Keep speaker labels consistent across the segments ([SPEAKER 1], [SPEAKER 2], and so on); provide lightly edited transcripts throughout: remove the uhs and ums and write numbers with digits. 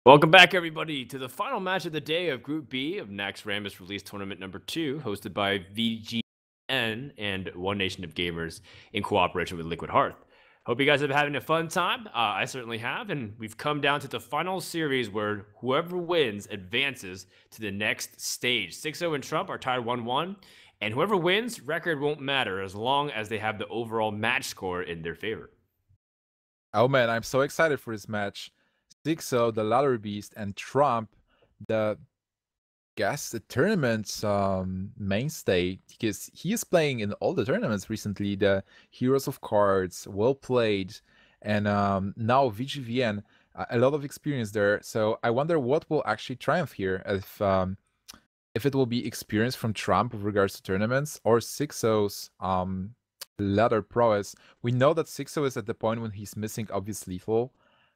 [SPEAKER 1] Welcome back, everybody, to the final match of the day of Group B of Nax Rambus Release Tournament number 2, hosted by VGVN and One Nation of Gamers in cooperation with Liquid Hearth. Hope you guys have been having a fun time. I certainly have, and we've come down to the final series where whoever wins advances to the next stage. Xixo and Trump are tied 1-1, and whoever wins, record won't matter as long as they have the overall match score in their favor.
[SPEAKER 2] Oh man, I'm so excited for this match. Xixo, the Ladder Beast, and Trump, the tournament's mainstay, because he is playing in all the tournaments recently, the Heroes of Cards, well played, and now VGVN, a lot of experience there. So I wonder what will actually triumph here, if it will be experience from Trump with regards to tournaments, or Xixo's ladder prowess. We know that Xixo is at the point when he's missing obvious lethal,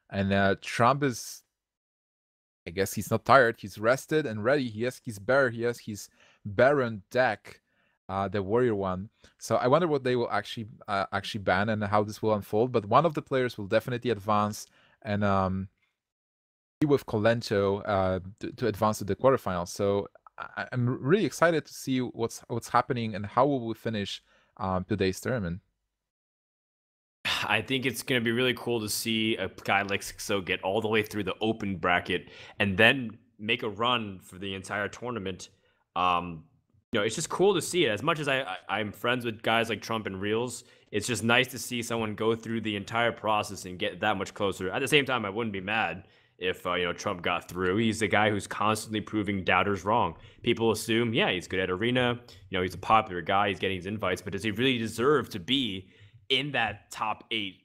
[SPEAKER 2] and Trump is, I guess he's not tired. He's rested and ready. He has his bear. He has his Baron deck, the warrior one. So I wonder what they will actually ban and how this will unfold. But one of the players will definitely advance and be with Colento to advance to the quarterfinals. So I'm really excited to see what's happening and how we will finish today's tournament.
[SPEAKER 1] I think it's going to be really cool to see a guy like Xixo get all the way through the open bracket and then make a run for the entire tournament. It's just cool to see it. As much as I'm friends with guys like Trump and Reels, it's just nice to see someone go through the entire process and get that much closer. At the same time, I wouldn't be mad if Trump got through. He's the guy who's constantly proving doubters wrong. People assume, yeah, he's good at arena. He's a popular guy. He's getting his invites, but does he really deserve to be in that top 8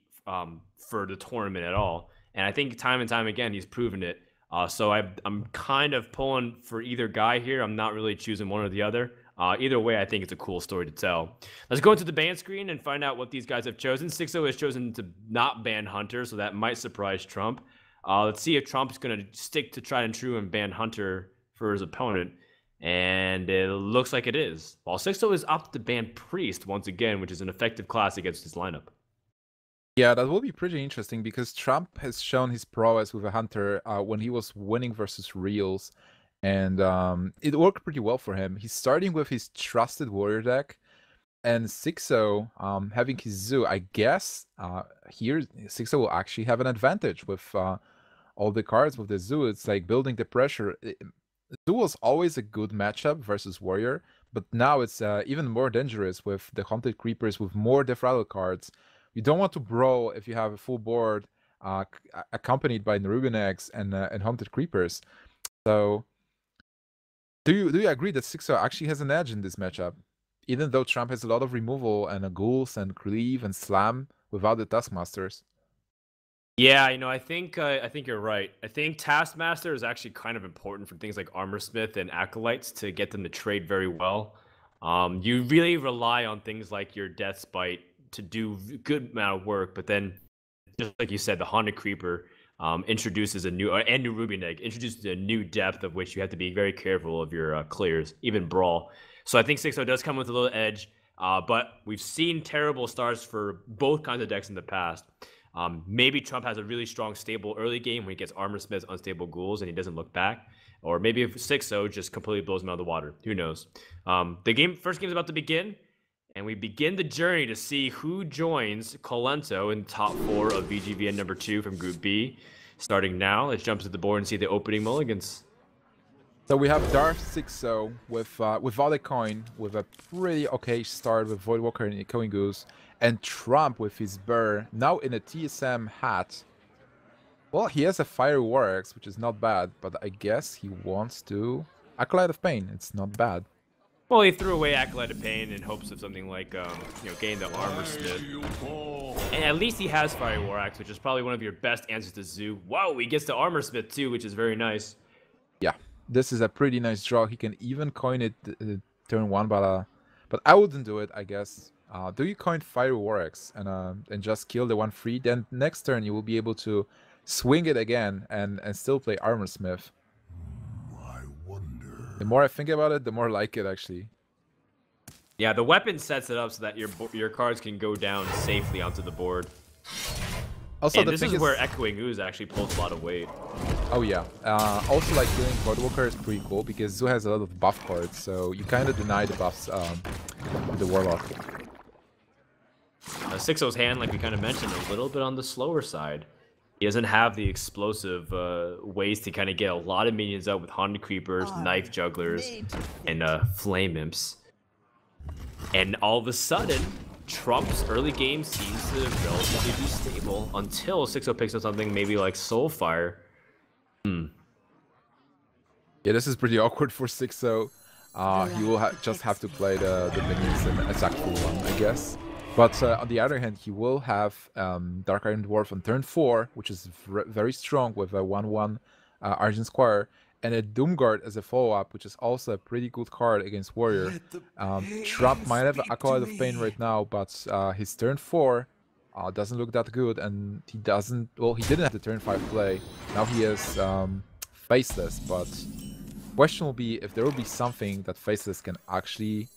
[SPEAKER 1] for the tournament at all? And I think time and time again he's proven it. So I'm kind of pulling for either guy here. I'm not really choosing one or the other. Either way, I think it's a cool story to tell. Let's go into the ban screen and find out what these guys have chosen. Xixo has chosen to not ban Hunter, so that might surprise Trump. Let's see if Trump's going to stick to tried and true and ban Hunter for his opponent. And it looks like it is. While Xixo is up to ban Priest once again, which is an effective class against his lineup.
[SPEAKER 2] Yeah, that will be pretty interesting because Trump has shown his prowess with a Hunter when he was winning versus Reels, and it worked pretty well for him. He's starting with his trusted warrior deck, and Xixo having his Zoo. I guess here Xixo will actually have an advantage with all the cards with the Zoo. It's like building the pressure. Zoo was always a good matchup versus Warrior, but now it's even more dangerous with the Haunted Creepers with more Defralo cards. You don't want to brawl if you have a full board accompanied by Nerubian Eggs and Haunted Creepers. So, do you agree that Xixo actually has an edge in this matchup? Even though Trump has a lot of removal and ghouls and cleave and slam without the Taskmasters.
[SPEAKER 1] Yeah, I think you're right. I think Taskmaster is actually kind of important for things like Armorsmith and Acolytes to get them to trade very well. You really rely on things like your Death Bite to do a good amount of work, but then, just like you said, the Haunted Creeper introduces a new, and Nerubian Egg introduces a new depth of which you have to be very careful of your clears, even Brawl. So I think Xixo does come with a little edge, but we've seen terrible starts for both kinds of decks in the past. Maybe Trump has a really strong, stable early game when he gets Armorsmith's unstable ghouls and he doesn't look back. Or maybe if Xixo just completely blows him out of the water. Who knows? The first game is about to begin, and we begin the journey to see who joins Colento in top 4 of VGVN number 2 from Group B. Starting now, let's jump to the board and see the opening mulligans.
[SPEAKER 2] So we have Darth Xixo without a coin, with a pretty okay start with Voidwalker and Echoing Goose, and Trump with his Burr, now in a TSM hat. Well, he has a Fire War Axe, which is not bad, but I guess he wants to Acolyte of Pain. It's not bad.
[SPEAKER 1] Well, he threw away Acolyte of Pain in hopes of something like, gain the Armorsmith. And at least he has Fire War Axe, which is probably one of your best answers to Zoo. Wow, he gets the Armorsmith too, which is very nice.
[SPEAKER 2] Yeah, this is a pretty nice draw. He can even coin it turn 1, but I wouldn't do it, I guess. Do you coin Fire War Axe and just kill the 1/3? Then next turn you will be able to swing it again and still play Armorsmith.
[SPEAKER 3] I wonder.
[SPEAKER 2] The more I think about it, the more I like it, actually.
[SPEAKER 1] Yeah, the weapon sets it up so that your cards can go down safely onto the board.
[SPEAKER 2] Also,
[SPEAKER 1] And
[SPEAKER 2] the
[SPEAKER 1] this
[SPEAKER 2] thing
[SPEAKER 1] is where Echoing Ooze actually pulls a lot of weight.
[SPEAKER 2] Oh yeah. Also, like doing Voidwalker is pretty cool because Zoo has a lot of buff cards, so you kind of deny the buffs with the Warlock.
[SPEAKER 1] Xixo's hand, like we kind of mentioned, a little bit on the slower side. He doesn't have the explosive ways to kind of get a lot of minions out with Haunted Creepers, Knife Jugglers, and Flame Imps. And all of a sudden, Trump's early game seems to relatively be stable until Xixo picks up something maybe like Soulfire.
[SPEAKER 2] Yeah, this is pretty awkward for Xixo. He will just have to play the minions and attack full one, I guess. But on the other hand, he will have Dark Iron Dwarf on turn 4, which is very strong with a 1/1 Argent Squire, and a Doomguard as a follow-up, which is also a pretty good card against Warrior. Trump might have Acolyte of Pain right now, but his turn 4 doesn't look that good, and he doesn't... Well, he didn't have the turn 5 play. Now he has Faceless, but question will be if there will be something that Faceless can actually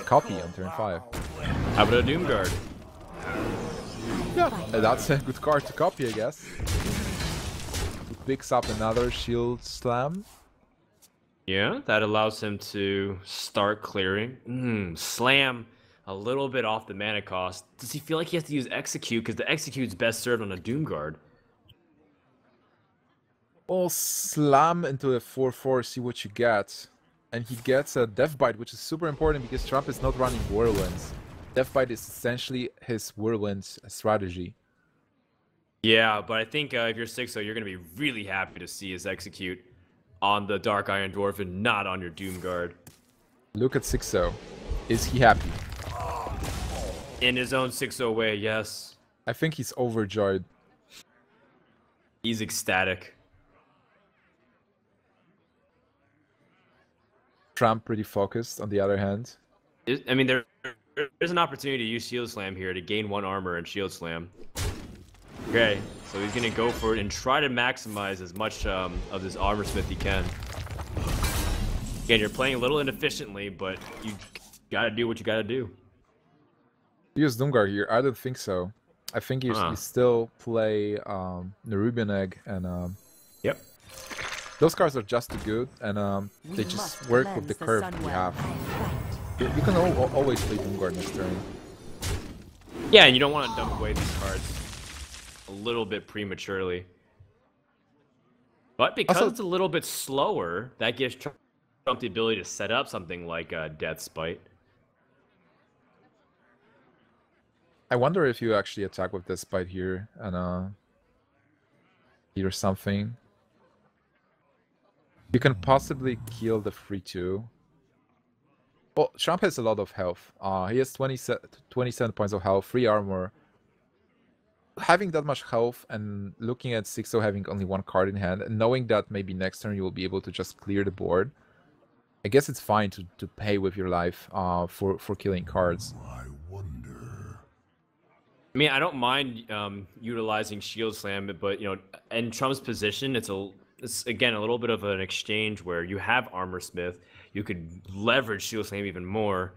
[SPEAKER 2] copy on turn 5.
[SPEAKER 1] How about a Doomguard?
[SPEAKER 2] Yeah, that's a good card to copy, I guess. He picks up another Shield Slam.
[SPEAKER 1] Yeah, that allows him to start clearing. Slam a little bit off the mana cost. Does he feel like he has to use Execute? Because the Execute's best served on a Doomguard.
[SPEAKER 2] Well, slam into a 4/4, see what you get. And he gets a Death Bite, which is super important because Trump is not running Whirlwinds. Death Bite is essentially his Whirlwind strategy.
[SPEAKER 1] Yeah, but I think if you're Xixo, you're going to be really happy to see his Execute on the Dark Iron Dwarf and not on your Doomguard.
[SPEAKER 2] Look at Xixo. Is he happy?
[SPEAKER 1] In his own Xixo way, yes.
[SPEAKER 2] I think he's overjoyed.
[SPEAKER 1] He's ecstatic.
[SPEAKER 2] Trump pretty focused, on the other hand.
[SPEAKER 1] I mean, there's an opportunity to use Shield Slam here to gain 1 armor and Shield Slam. Okay, so he's going to go for it and try to maximize as much of this armor smith he can. Again, you're playing a little inefficiently, but you gotta do what you gotta do.
[SPEAKER 2] Use Doomguard here? I don't think so. I think you still play Nerubian Egg and...
[SPEAKER 1] Yep.
[SPEAKER 2] Those cards are just too good, and they just work with the curve we have. You can always play Doomguard next turn.
[SPEAKER 1] Yeah, and you don't want to dump away these cards a little bit prematurely. But because
[SPEAKER 2] Also,
[SPEAKER 1] it's a little bit slower, that gives Trump the ability to set up something like Death Spite.
[SPEAKER 2] I wonder if you actually attack with this Spite here and or something. You can possibly kill the 3/2. Well, Trump has a lot of health. He has 27 points of health, 3 armor. Having that much health and looking at Xixo having only 1 card in hand, and knowing that maybe next turn you will be able to just clear the board, I guess it's fine to pay with your life for killing cards.
[SPEAKER 3] I wonder.
[SPEAKER 1] I mean, I don't mind utilizing Shield Slam, but you know, in Trump's position, it's again a little bit of an exchange where you have Armor Smith, you could leverage Shield Slam even more.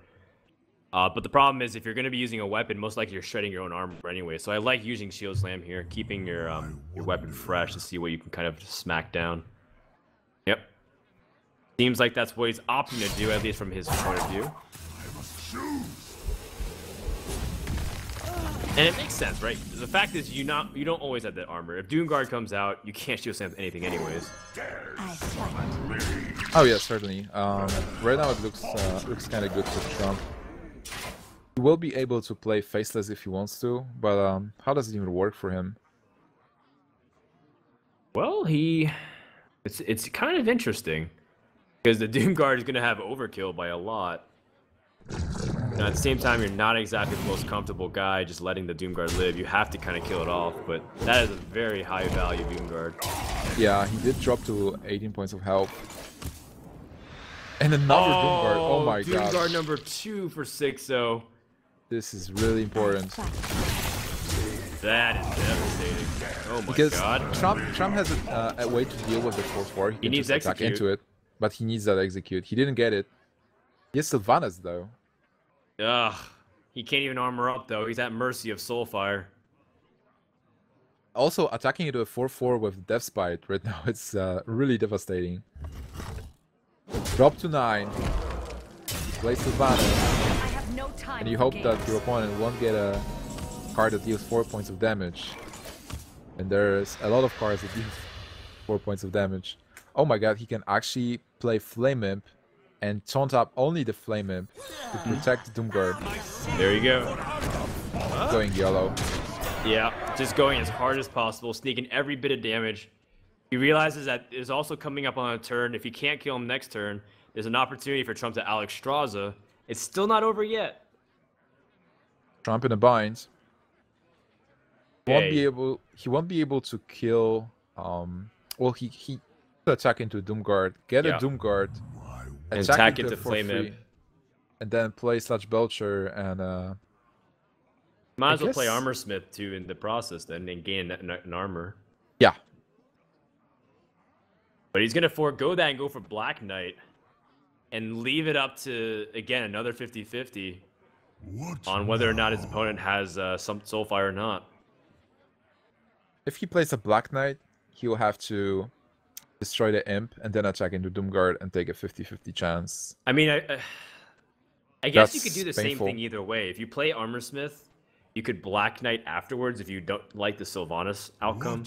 [SPEAKER 1] But the problem is, if you're going to be using a weapon, most likely you're shredding your own armor anyway. So I like using Shield Slam here, keeping your weapon fresh to see what you can kind of smack down. Yep. Seems like that's what he's opting to do, at least from his point of view. And it makes sense, right? The fact is, you don't always have that armor. If Doomguard comes out, you can't Shield Slam anything anyways.
[SPEAKER 2] Oh yeah, certainly. Right now it looks kind of good for Trump. He will be able to play Faceless if he wants to, but how does it even work for him?
[SPEAKER 1] Well, it's kind of interesting because the Doomguard is going to have overkill by a lot. Now, at the same time, you're not exactly the most comfortable guy just letting the Doomguard live. You have to kind of kill it off, but that is a very high value Doomguard.
[SPEAKER 2] Yeah, he did drop to 18 points of health. And another Doomguard. Oh my god.
[SPEAKER 1] Doomguard number 2 for Xixo.
[SPEAKER 2] This is really important.
[SPEAKER 1] That is devastating. Oh my
[SPEAKER 2] because
[SPEAKER 1] god.
[SPEAKER 2] Trump has a way to deal with the 4/4. He
[SPEAKER 1] needs
[SPEAKER 2] just attack
[SPEAKER 1] Execute.
[SPEAKER 2] into it, but he needs that Execute. He didn't get it. He has Sylvanas though.
[SPEAKER 1] Ugh. He can't even armor up though. He's at mercy of Soulfire.
[SPEAKER 2] Also, attacking into a 4/4 with Death Spite right now, it's really devastating. Drop to 9. You play Sylvanas. And you hope that your opponent won't get a card that deals 4 points of damage. And there's a lot of cards that deal 4 points of damage. Oh my god, he can actually play Flame Imp and taunt up only the Flame Imp to protect the Doomguard.
[SPEAKER 1] There you go.
[SPEAKER 2] Going yellow.
[SPEAKER 1] Yeah, just going as hard as possible, sneaking every bit of damage. He realizes that is also coming up on a turn. If he can't kill him next turn, there's an opportunity for Trump to Alex Straza. It's still not over yet.
[SPEAKER 2] Trump in a bind.
[SPEAKER 1] Okay.
[SPEAKER 2] He won't be able to kill well he attack into Doomguard, get a Doomguard,
[SPEAKER 1] attack into Flame Imp.
[SPEAKER 2] And then play Sludge Belcher and
[SPEAKER 1] might as well play Armor Smith too in the process then and gain an armor.
[SPEAKER 2] Yeah.
[SPEAKER 1] But he's gonna forego that and go for Black Knight and leave it up to, again, another 50-50 on whether or not his opponent has some Soulfire or not.
[SPEAKER 2] If he plays a Black Knight, he'll have to destroy the Imp and then attack into Doomguard and take a 50-50 chance.
[SPEAKER 1] I mean, I guess you could do the same thing either way. If you play Armor Smith, you could Black Knight afterwards if you don't like the Sylvanas outcome.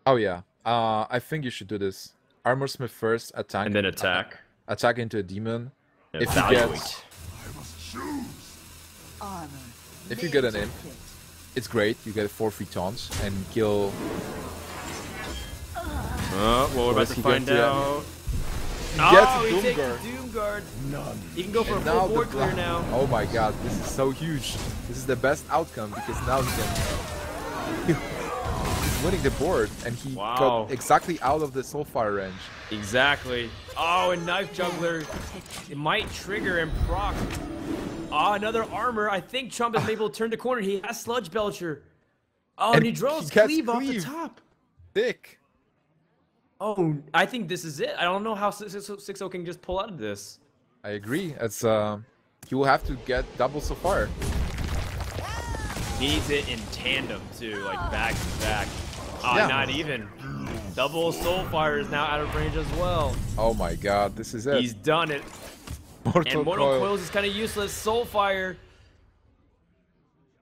[SPEAKER 2] Oh yeah, I think you should do this. Armor Smith first, attack,
[SPEAKER 1] and then attack.
[SPEAKER 2] Attack into a demon.
[SPEAKER 1] And
[SPEAKER 2] if you get an Imp, it's great. You get 4 free taunts and kill.
[SPEAKER 1] Well, we're about to find out. He takes the Doomguard. He can go for a full board clear now.
[SPEAKER 2] Oh my god, this is so huge. This is the best outcome because now he can. He's winning the board and he got exactly out of the Soulfire range.
[SPEAKER 1] Exactly. Oh, and Knife Juggler. It might trigger and proc. Oh, another armor. I think Trump is able to turn the corner. He has Sludge Belcher. Oh, and he draws Cleave off the top.
[SPEAKER 2] Thick.
[SPEAKER 1] Oh, I think this is it. I don't know how Xixo can just pull out of this.
[SPEAKER 2] I agree. It's he will have to get double so far.
[SPEAKER 1] Needs it in tandem too, like back to back. Ah, not even. Double Soulfire is now out of range as well.
[SPEAKER 2] Oh my god, this is it.
[SPEAKER 1] He's done it. Mortal Coils is kind of useless. Soulfire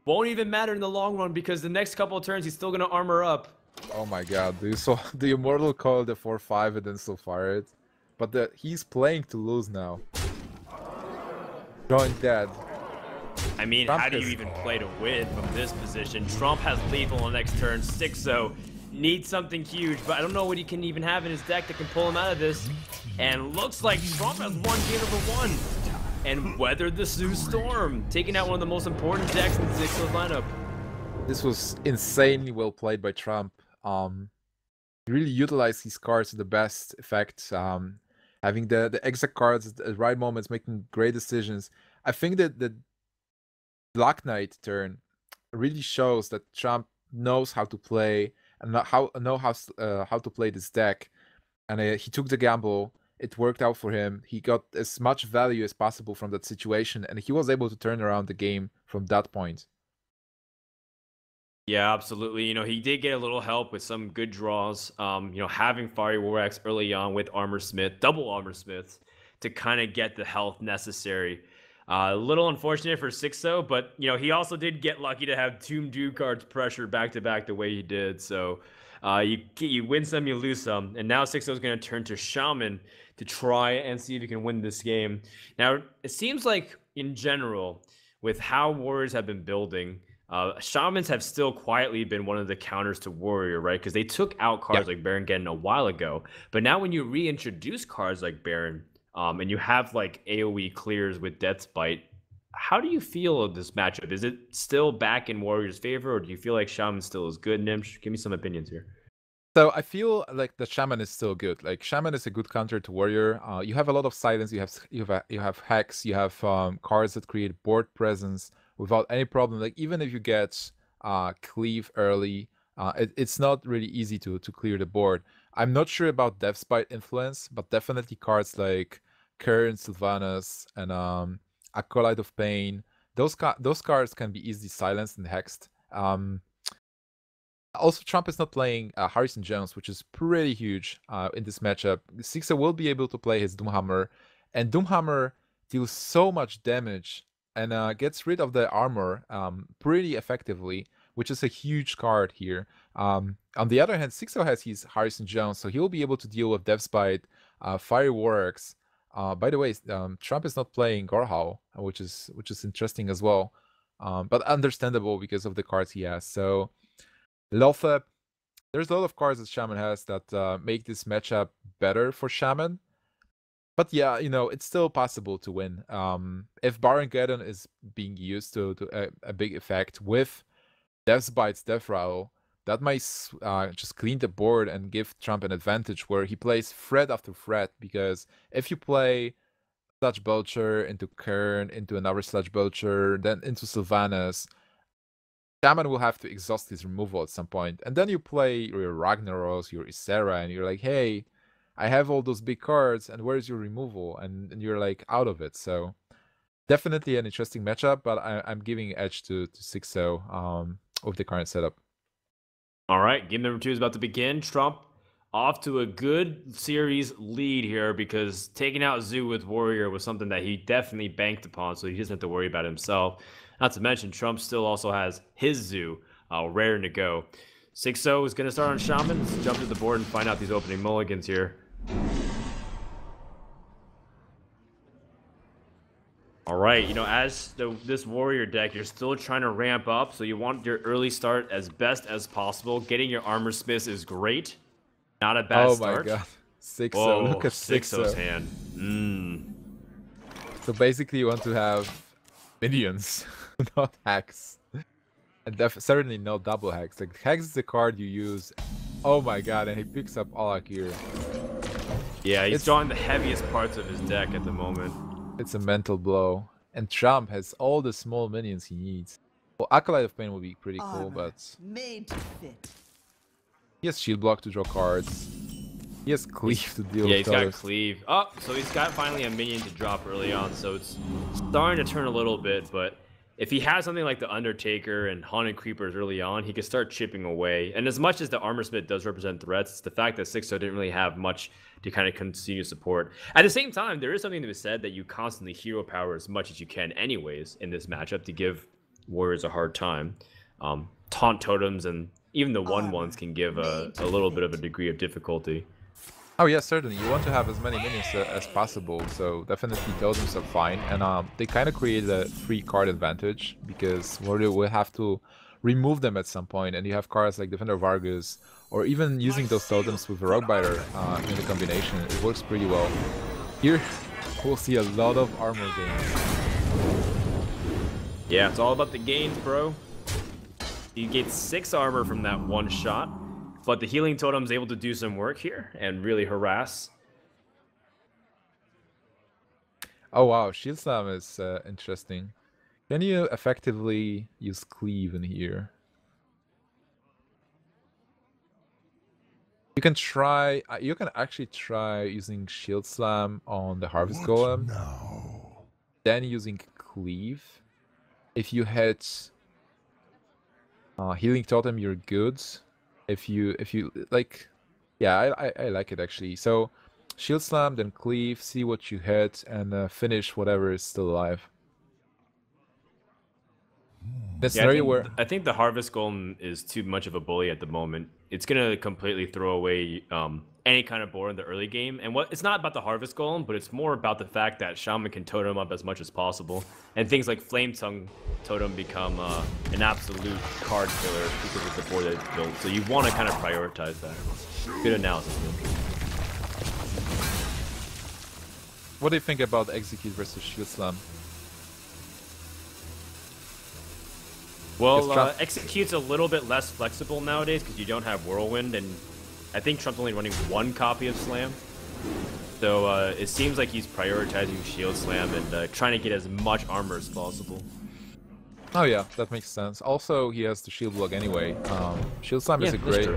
[SPEAKER 1] won't even matter in the long run because the next couple of turns he's still gonna armor up.
[SPEAKER 2] Oh my god, do you saw the Immortal Coil, the 4/5 and then Soulfire it? But he's playing to lose now. Drawing dead.
[SPEAKER 1] I mean, Trump how do you even play to win from this position? Trump has lethal on the next turn. Xixo needs something huge, but I don't know what he can even have in his deck that can pull him out of this. And looks like Trump has won game number 1 and weathered the Sioux Storm, taking out one of the most important decks in Xixo's lineup.
[SPEAKER 2] This was insanely well played by Trump. He really utilized his cards to the best effect. Having the exact cards at the right moments, making great decisions. I think that the Black Knight turn really shows that Trump knows how to play and how to play this deck. And he took the gamble. It worked out for him. He got as much value as possible from that situation, and he was able to turn around the game from that point.
[SPEAKER 1] Yeah, absolutely. You know, he did get a little help with some good draws. You know, having Fiery War Axe early on with Armor Smith, double Armor Smiths, to kind of get the health necessary. A little unfortunate for Xixo, but, you know, he also did get lucky to have 2 Dew cards pressure back to back the way he did. So you win some, you lose some. And now Xixo is going to turn to Shaman to try and see if he can win this game. Now, it seems like, in general, with how Warriors have been building, Shamans have still quietly been one of the counters to Warrior, right? Because they took out cards like Baron Geddon a while ago. But now when you reintroduce cards like Baron, and you have like AoE clears with Death's Bite, how do you feel of this matchup? Is it still back in Warrior's favor, or do you feel like Shaman still is good? Nimsh, give me some opinions here.
[SPEAKER 2] So I feel like the Shaman is still good. Like Shaman is a good counter to Warrior. You have a lot of silence. You have hacks. You have cards that create board presence without any problem. Like even if you get Cleave early, it's not really easy to clear the board. I'm not sure about Death's Bite influence, but definitely cards like Kern, Sylvanas, and Acolyte of Pain. Those cards can be easily silenced and hexed, Also, Trump is not playing Harrison Jones, which is pretty huge in this matchup. Xixo will be able to play his Doomhammer, and Doomhammer deals so much damage and gets rid of the armor pretty effectively, which is a huge card here. On the other hand, Xixo has his Harrison Jones, so he'll be able to deal with Death's Bite, Fireworks. By the way, Trump is not playing Gorhau, which is interesting as well, but understandable because of the cards he has. So Lothep, there's a lot of cards that Shaman has that make this matchup better for Shaman. But yeah, you know, it's still possible to win. If Baron Geddon is being used to a big effect with Death's Bites, Death Rattle, that might just clean the board and give Trump an advantage where he plays threat after threat. Because if you play Sludge Belcher into Kern, into another Sludge Belcher, then into Sylvanas, Shaman will have to exhaust his removal at some point. And then you play your Ragnaros, your Ysera, and you're like, hey, I have all those big cards, and where's your removal? And you're like out of it. So definitely an interesting matchup, but I'm giving edge to Xixo with the current setup.
[SPEAKER 1] All right, game number 2 is about to begin. Trump off to a good series lead here because taking out Zoo with Warrior was something that he definitely banked upon, so he doesn't have to worry about himself. Not to mention, Trump still also has his Zoo raring to go. Xixo is going to start on Shaman. Let's jump to the board and find out these opening mulligans here. All right, you know, as this Warrior deck, you're still trying to ramp up, so you want your early start as best as possible. Getting your Armor Smiths is great. Not a bad start.
[SPEAKER 2] Oh my god. Xixo,
[SPEAKER 1] Whoa,
[SPEAKER 2] look at
[SPEAKER 1] Xixo's
[SPEAKER 2] Xixo.
[SPEAKER 1] hand.
[SPEAKER 2] So basically you want to have minions, not hacks. And certainly no double hacks. Like, hacks is the card you use. Oh my god, and he picks up Alakir.
[SPEAKER 1] Yeah, he's drawing the heaviest parts of his deck at the moment.
[SPEAKER 2] It's a mental blow. And Trump has all the small minions he needs. Well, Acolyte of Pain would be pretty cool, but
[SPEAKER 4] made to fit.
[SPEAKER 2] he has Shield Block to draw cards. He has Cleave to deal with.
[SPEAKER 1] Yeah, he's got Cleave. Oh, so he's got finally a minion to drop early on, so it's starting to turn a little bit, but if he has something like the Undertaker and Haunted Creepers early on, he can start chipping away. And as much as the Armor Smith does represent threats, it's the fact that Xixo didn't really have much to kind of continue support. At the same time, there is something to be said that you constantly hero power as much as you can anyways in this matchup to give Warriors a hard time. Taunt Totems and even the 1/1s can give a little bit of a degree of difficulty.
[SPEAKER 2] Oh yeah, certainly. You want to have as many minions as possible, so definitely totems are fine. And they kind of create a free card advantage because Warrior will have to remove them at some point, and you have cards like Defender Vargas, or even using those totems with a Rockbiter in the combination. It works pretty well. Here, we'll see a lot of armor gains.
[SPEAKER 1] Yeah, it's all about the gains, bro. You get 6 armor from that one shot. But the Healing Totem's able to do some work here and really harass.
[SPEAKER 2] Oh wow, Shield Slam is interesting. Can you effectively use Cleave in here? You can try. You can actually try using Shield Slam on the Harvest Golem.
[SPEAKER 3] Now?
[SPEAKER 2] Then using Cleave. If you hit Healing Totem, you're good. If you like, yeah, I like it actually. So Shield Slam, then Cleave, see what you hit, and finish whatever is still alive. The scenario
[SPEAKER 1] I think the Harvest Golem is too much of a bully at the moment. It's gonna completely throw away any kind of board in the early game. And it's not about the Harvest Golem, but it's more about the fact that Shaman can totem up as much as possible, and things like Flame Tongue Totem become an absolute card killer because of the board that it's built. So you want to kind of prioritize that. Good analysis.
[SPEAKER 2] What do you think about Execute versus Shield Slam?
[SPEAKER 1] Well, Execute's a little bit less flexible nowadays because you don't have Whirlwind, and I think Trump's only running 1 copy of Slam. So it seems like he's prioritizing Shield Slam and trying to get as much armor as possible.
[SPEAKER 2] Oh yeah, that makes sense. Also, he has the Shield Block anyway. Shield Slam is a great...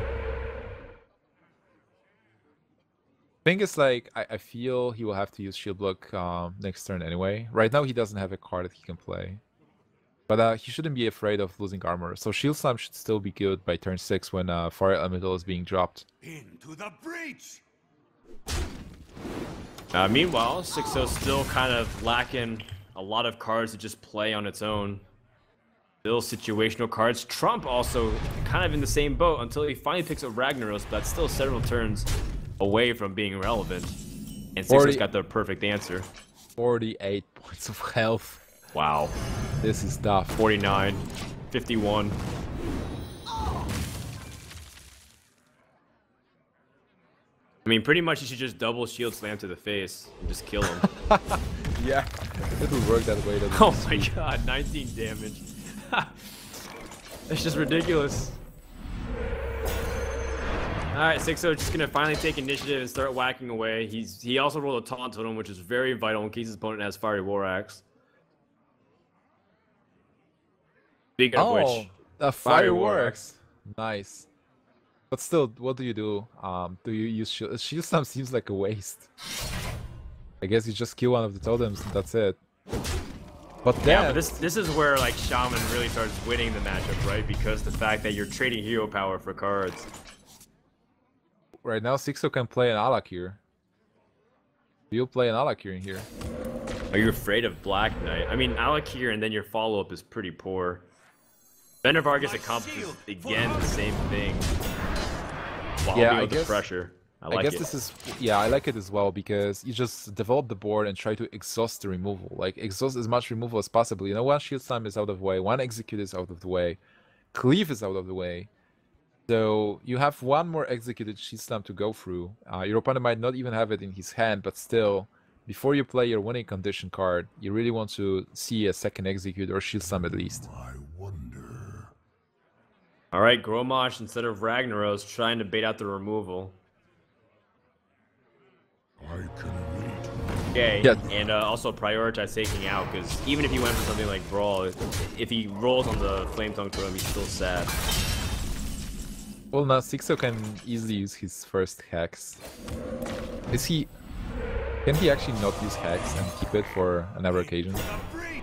[SPEAKER 2] Thing is, like, I feel he will have to use Shield Block next turn anyway. Right now, he doesn't have a card that he can play. But he shouldn't be afraid of losing armor. So Shield Slam should still be good by turn 6 when Fire Elemental is being dropped.
[SPEAKER 3] Into the breach!
[SPEAKER 1] Meanwhile, Xixo's still kind of lacking a lot of cards to just play on its own. Still situational cards. Trump also kind of in the same boat until he finally picks up Ragnaros, but that's still several turns away from being relevant. And Xixo's got the perfect answer.
[SPEAKER 2] 48 points of health.
[SPEAKER 1] Wow.
[SPEAKER 2] This is tough.
[SPEAKER 1] 49, 51. I mean, pretty much you should just double shield slam to the face and just kill him.
[SPEAKER 2] Yeah, it will work that way.
[SPEAKER 1] Oh my god, 19 damage. That's just ridiculous. Alright, Xixo just gonna finally take initiative and start whacking away. He also rolled a taunt on him, which is very vital in case his opponent has Fiery War Axe. Speaking of which,
[SPEAKER 2] a Fire Works. Nice. But still, what do you do? Do you use shield? Shield Slam seems like a waste. I guess you just kill one of the totems and that's it. But then...
[SPEAKER 1] yeah, but this is where like Shaman really starts winning the matchup, right? Because the fact that you're trading hero power for cards.
[SPEAKER 2] Right now, Xixo can play an Alakir. Do you play an Alakir in here?
[SPEAKER 1] Are you afraid of Black Knight? I mean, Alakir and then your follow-up is pretty poor. Bender Vargas accomplishes again the same thing. While
[SPEAKER 2] Yeah,
[SPEAKER 1] the pressure.
[SPEAKER 2] I guess this is, yeah, I like it as well because you just develop the board and try to exhaust the removal. Like, exhaust as much removal as possible. You know, one Shield Slam is out of the way, one Execute is out of the way, Cleave is out of the way. So you have one more executed Shield Slam to go through. Your opponent might not even have it in his hand, but still, before you play your winning condition card, you really want to see a second Execute or Shield Slam at least.
[SPEAKER 3] I wonder.
[SPEAKER 1] Alright, Grommash instead of Ragnaros trying to bait out the removal.
[SPEAKER 3] I can wait.
[SPEAKER 1] Okay,
[SPEAKER 2] yeah.
[SPEAKER 1] And also prioritize taking out, because even if he went for something like Brawl, if he rolls on the Flame Tongue Totem, he's still sad.
[SPEAKER 2] Well, now Xixo can easily use his first Hex. Can he actually not use Hex and keep it for another occasion?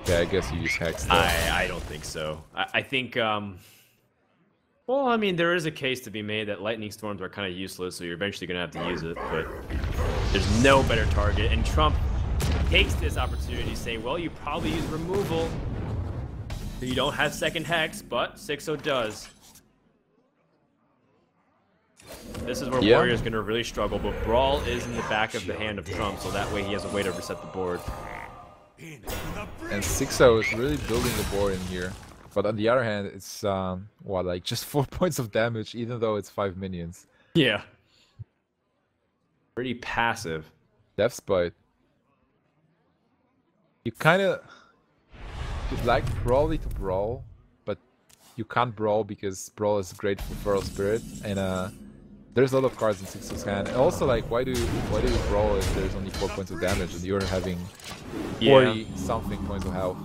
[SPEAKER 2] Yeah, I guess you use Hex though.
[SPEAKER 1] I don't think so. I think, well, I mean, there is a case to be made that Lightning Storms are kind of useless, so you're eventually going to have to use it, but there's no better target. And Trump takes this opportunity saying, well, you probably use removal. You don't have second Hex, but Xixo does. This is where Warrior's going to really struggle, but Brawl is in the back of the hand of Trump, so that way he has a way to reset the board.
[SPEAKER 2] And Xixo is really building the board in here. But on the other hand, it's, what, like just 4 points of damage, even though it's 5 minions.
[SPEAKER 1] Yeah. Pretty passive.
[SPEAKER 2] Death's Bite. You kinda... You'd like probably to Brawl, but you can't Brawl because Brawl is great for Feral Spirit, and there's a lot of cards in Xixo's hand. And also, like, why do you Brawl if there's only 4 points of damage and you're having 40-something points of health?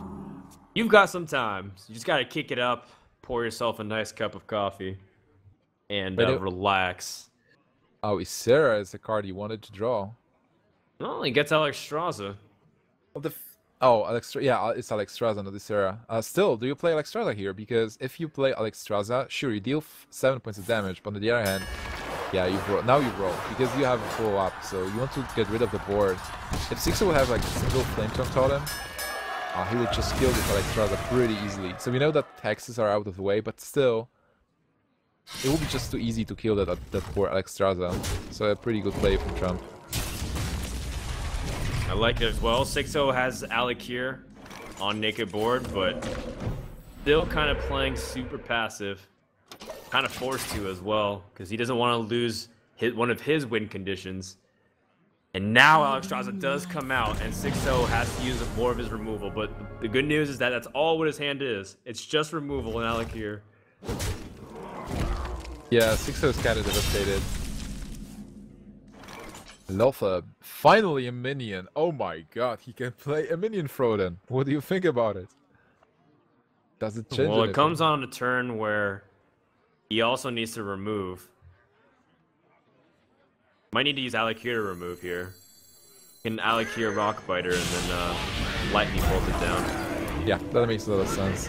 [SPEAKER 1] You've got some time. You just gotta kick it up, pour yourself a nice cup of coffee, and relax.
[SPEAKER 2] Oh, Ysera is the card you wanted to draw.
[SPEAKER 1] Well, he gets Alexstrasza.
[SPEAKER 2] Yeah, it's Alexstrasza, not Ysera. Still, do you play Alexstrasza here? Because if you play Alexstrasza, sure, you deal 7 points of damage, but on the other hand, yeah, now you roll, because you have a full up, so you want to get rid of the board. If Xixo would have like a single Flame Tongue Totem, he would just kill this Alexstrasza pretty easily. So we know that hexes are out of the way, but still, it would be just too easy to kill that poor Alexstrasza. So a pretty good play from Trump.
[SPEAKER 1] I like it as well. Xixo has Alakir on naked board, but still kind of playing super passive. Kind of forced to as well, because he doesn't want to lose one of his win conditions. And now Alexstrasza does come out, and Xixo has to use more of his removal. But the good news is that that's all what his hand is. It's just removal and Alakir.
[SPEAKER 2] Yeah, Xixo is kind of devastated. Lothar, finally a minion. Oh my god, he can play a minion Froden. What do you think about it? Does it change anything?
[SPEAKER 1] Well, it comes on a turn where he also needs to remove. Might need to use Alakir to remove here. Can Alakir Rockbiter and then Lightning bolt it down.
[SPEAKER 2] Yeah, that makes a lot of sense.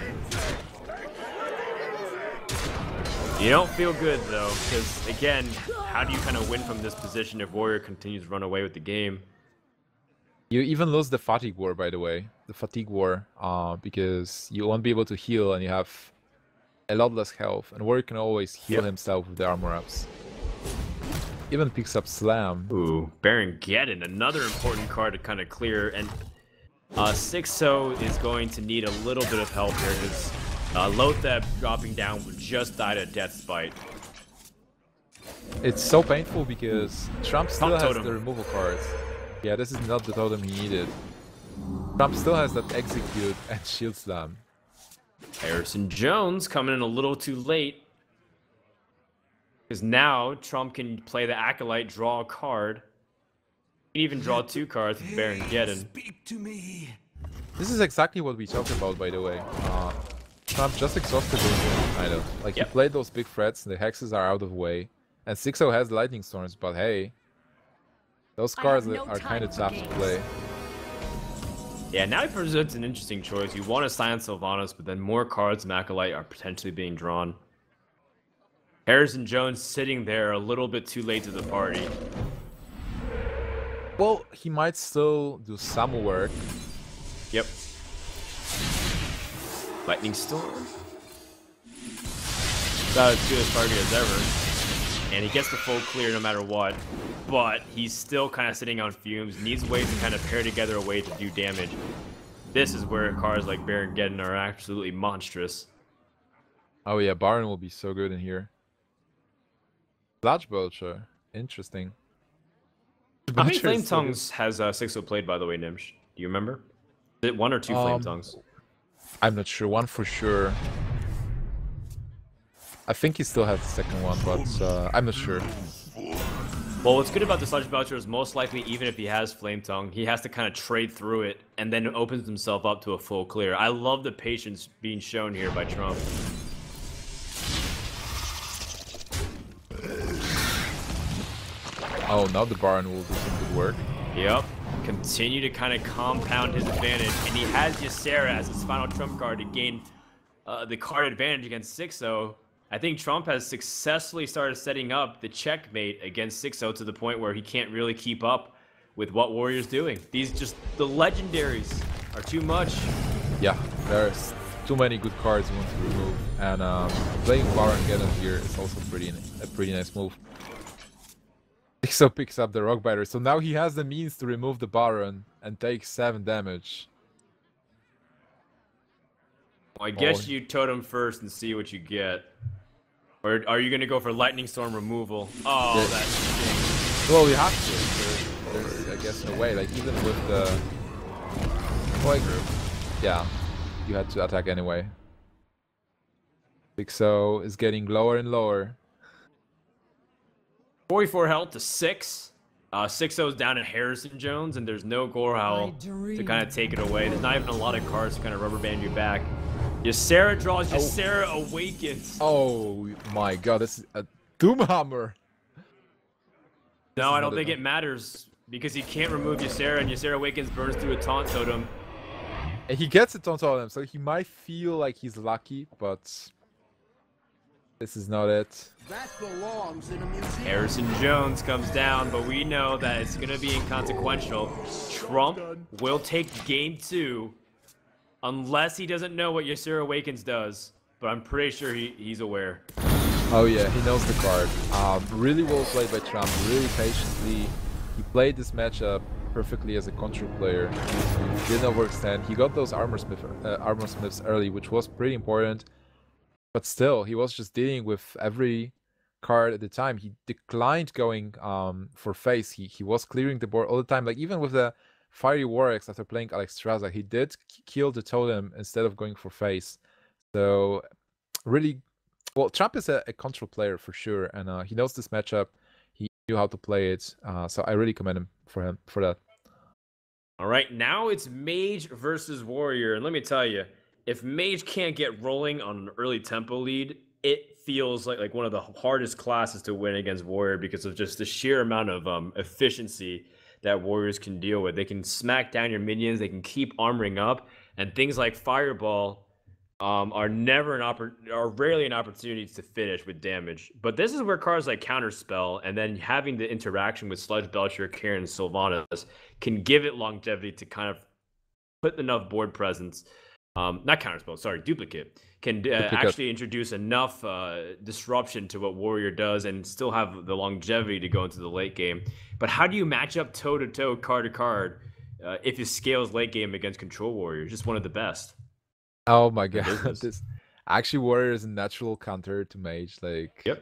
[SPEAKER 1] You don't feel good, though, because, again, how do you kind of win from this position if Warrior continues to run away with the game?
[SPEAKER 2] You even lose the fatigue war, by the way. The fatigue war, because you won't be able to heal and you have a lot less health. And Warrior can always heal himself with the armor ups. Even picks up Slam.
[SPEAKER 1] Ooh, Baron Geddon, another important card to kind of clear. And Xixo is going to need a little bit of help here because Lotheb dropping down would just died at Death's Bite.
[SPEAKER 2] It's so painful because Trump still has
[SPEAKER 1] totem.
[SPEAKER 2] the removal cards. Yeah, this is not the totem he needed. Trump still has that execute and shield slam.
[SPEAKER 1] Harrison Jones coming in a little too late. Because now Trump can play the Acolyte, draw a card. He can even draw 2 cards with Baron Geddon.
[SPEAKER 3] Speak to me.
[SPEAKER 2] This is exactly what we talked about, by the way. Trump just exhausted him, kind of. Like, he played those big threats, and the hexes are out of the way. And Xixo has lightning storms, but hey, those cards are kind of tough to play.
[SPEAKER 1] Yeah, now he presents an interesting choice. You want to silence Sylvanas, but then more cards from Acolyte are potentially being drawn. Harrison Jones sitting there a little bit too late to the party.
[SPEAKER 2] Well, he might still do some work.
[SPEAKER 1] Yep. Lightning Storm. About as good a target as ever. And he gets the full clear no matter what. But he's still kind of sitting on fumes. Needs ways to kind of pair together a way to do damage. This is where cards like Baron Geddon are absolutely monstrous.
[SPEAKER 2] Oh yeah, Baron will be so good in here. Bludge Belcher. Interesting.
[SPEAKER 1] How many
[SPEAKER 2] Belcher
[SPEAKER 1] Flame
[SPEAKER 2] is so
[SPEAKER 1] Tongues has Xixo played, by the way, Nimsh? Do you remember? Is it 1 or 2 Flame Tongues?
[SPEAKER 2] I'm not sure. One for sure. I think he still has the second one, but I'm not sure.
[SPEAKER 1] Well, what's good about the Sludge Belcher is most likely, even if he has Flame Tongue, he has to kind of trade through it and then opens himself up to a full clear. I love the patience being shown here by Trump.
[SPEAKER 2] Oh, now the Baron will do some good work.
[SPEAKER 1] Yep. Continue to kind of compound his advantage. And he has Ysera as his final trump card to gain the card advantage against Xixo. I think Trump has successfully started setting up the checkmate against Xixo to the point where he can't really keep up with what Warrior's doing. These the legendaries are too much.
[SPEAKER 2] Yeah, there's too many good cards you want to remove. And playing Baron Geddon here is also a pretty nice move. Xixo picks up the Rock Biter, so now he has the means to remove the Baron and take 7 damage.
[SPEAKER 1] Well, I guess you totem first and see what you get. Or are you going to go for Lightning Storm removal? Oh,
[SPEAKER 2] Yeah.
[SPEAKER 1] that stinks.
[SPEAKER 2] Well, we have to. There's, I guess, no way. Like, even with the toy group, yeah, you had to attack anyway. Xixo is getting lower and lower.
[SPEAKER 1] 44 health to 6. Xixo's down at Harrison Jones, and there's no Gorehowl to kind of take it away. There's not even a lot of cards to kind of rubber band you back. Ysera draws, Ysera awakens.
[SPEAKER 2] Oh my god, this is a Doomhammer.
[SPEAKER 1] No, I don't think it matters, because he can't remove Ysera, and Ysera awakens burns through a taunt totem.
[SPEAKER 2] And he gets a taunt on him, so he might feel like he's lucky, but this is not it.
[SPEAKER 3] That belongs in a museum.
[SPEAKER 1] Harrison Jones comes down, but we know that it's going to be inconsequential. Trump will take game 2, unless he doesn't know what Ysera Awakens does. But I'm pretty sure he's aware.
[SPEAKER 2] Oh yeah, he knows the card. Really well played by Trump, really patiently. He played this matchup perfectly as a control player. He didn't overextend. He got those armor smiths early, which was pretty important. But still, he was just dealing with every card at the time. He declined going for face. He was clearing the board all the time. Like, even with the Fiery Warx after playing Alexstrasza, he did kill the totem instead of going for face. So, really, well, Trump is a control player for sure, and he knows this matchup. He knew how to play it. So I really commend him for that.
[SPEAKER 1] All right, now it's Mage versus Warrior. And let me tell you, if Mage can't get rolling on an early tempo lead, it feels like one of the hardest classes to win against Warrior because of just the sheer amount of efficiency that Warriors can deal with. They can smack down your minions, they can keep armoring up, and things like Fireball are rarely an opportunity to finish with damage. But this is where cards like Counterspell and then having the interaction with Sludge Belcher, Karen, and Sylvanas can give it longevity to kind of put enough board presence. Not Counterspell, sorry, Duplicate. Can actually introduce enough disruption to what Warrior does and still have the longevity to go into the late game. But how do you match up toe-to-toe, card-to-card if it scales late game against Control Warrior? Just one of the best.
[SPEAKER 2] Oh my god, this actually Warrior is a natural counter to Mage. Like,
[SPEAKER 1] yep,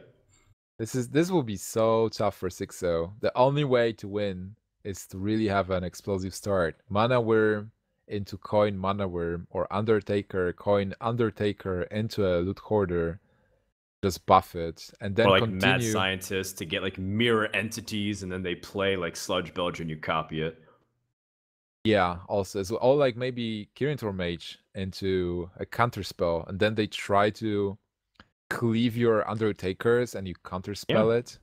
[SPEAKER 2] this will be so tough for Xixo. The only way to win is to really have an explosive start. Mana Worm into coin Mana Worm, or Undertaker coin Undertaker into a Loot Hoarder. Just buff it and then
[SPEAKER 1] or like
[SPEAKER 2] continue.
[SPEAKER 1] Mad Scientist to get like mirror entities, and then they play like Sludge Belcher and you copy it.
[SPEAKER 2] Yeah, also so all like maybe Kirintor Mage into a counter spell, and then they try to cleave your Undertakers and you counterspell it.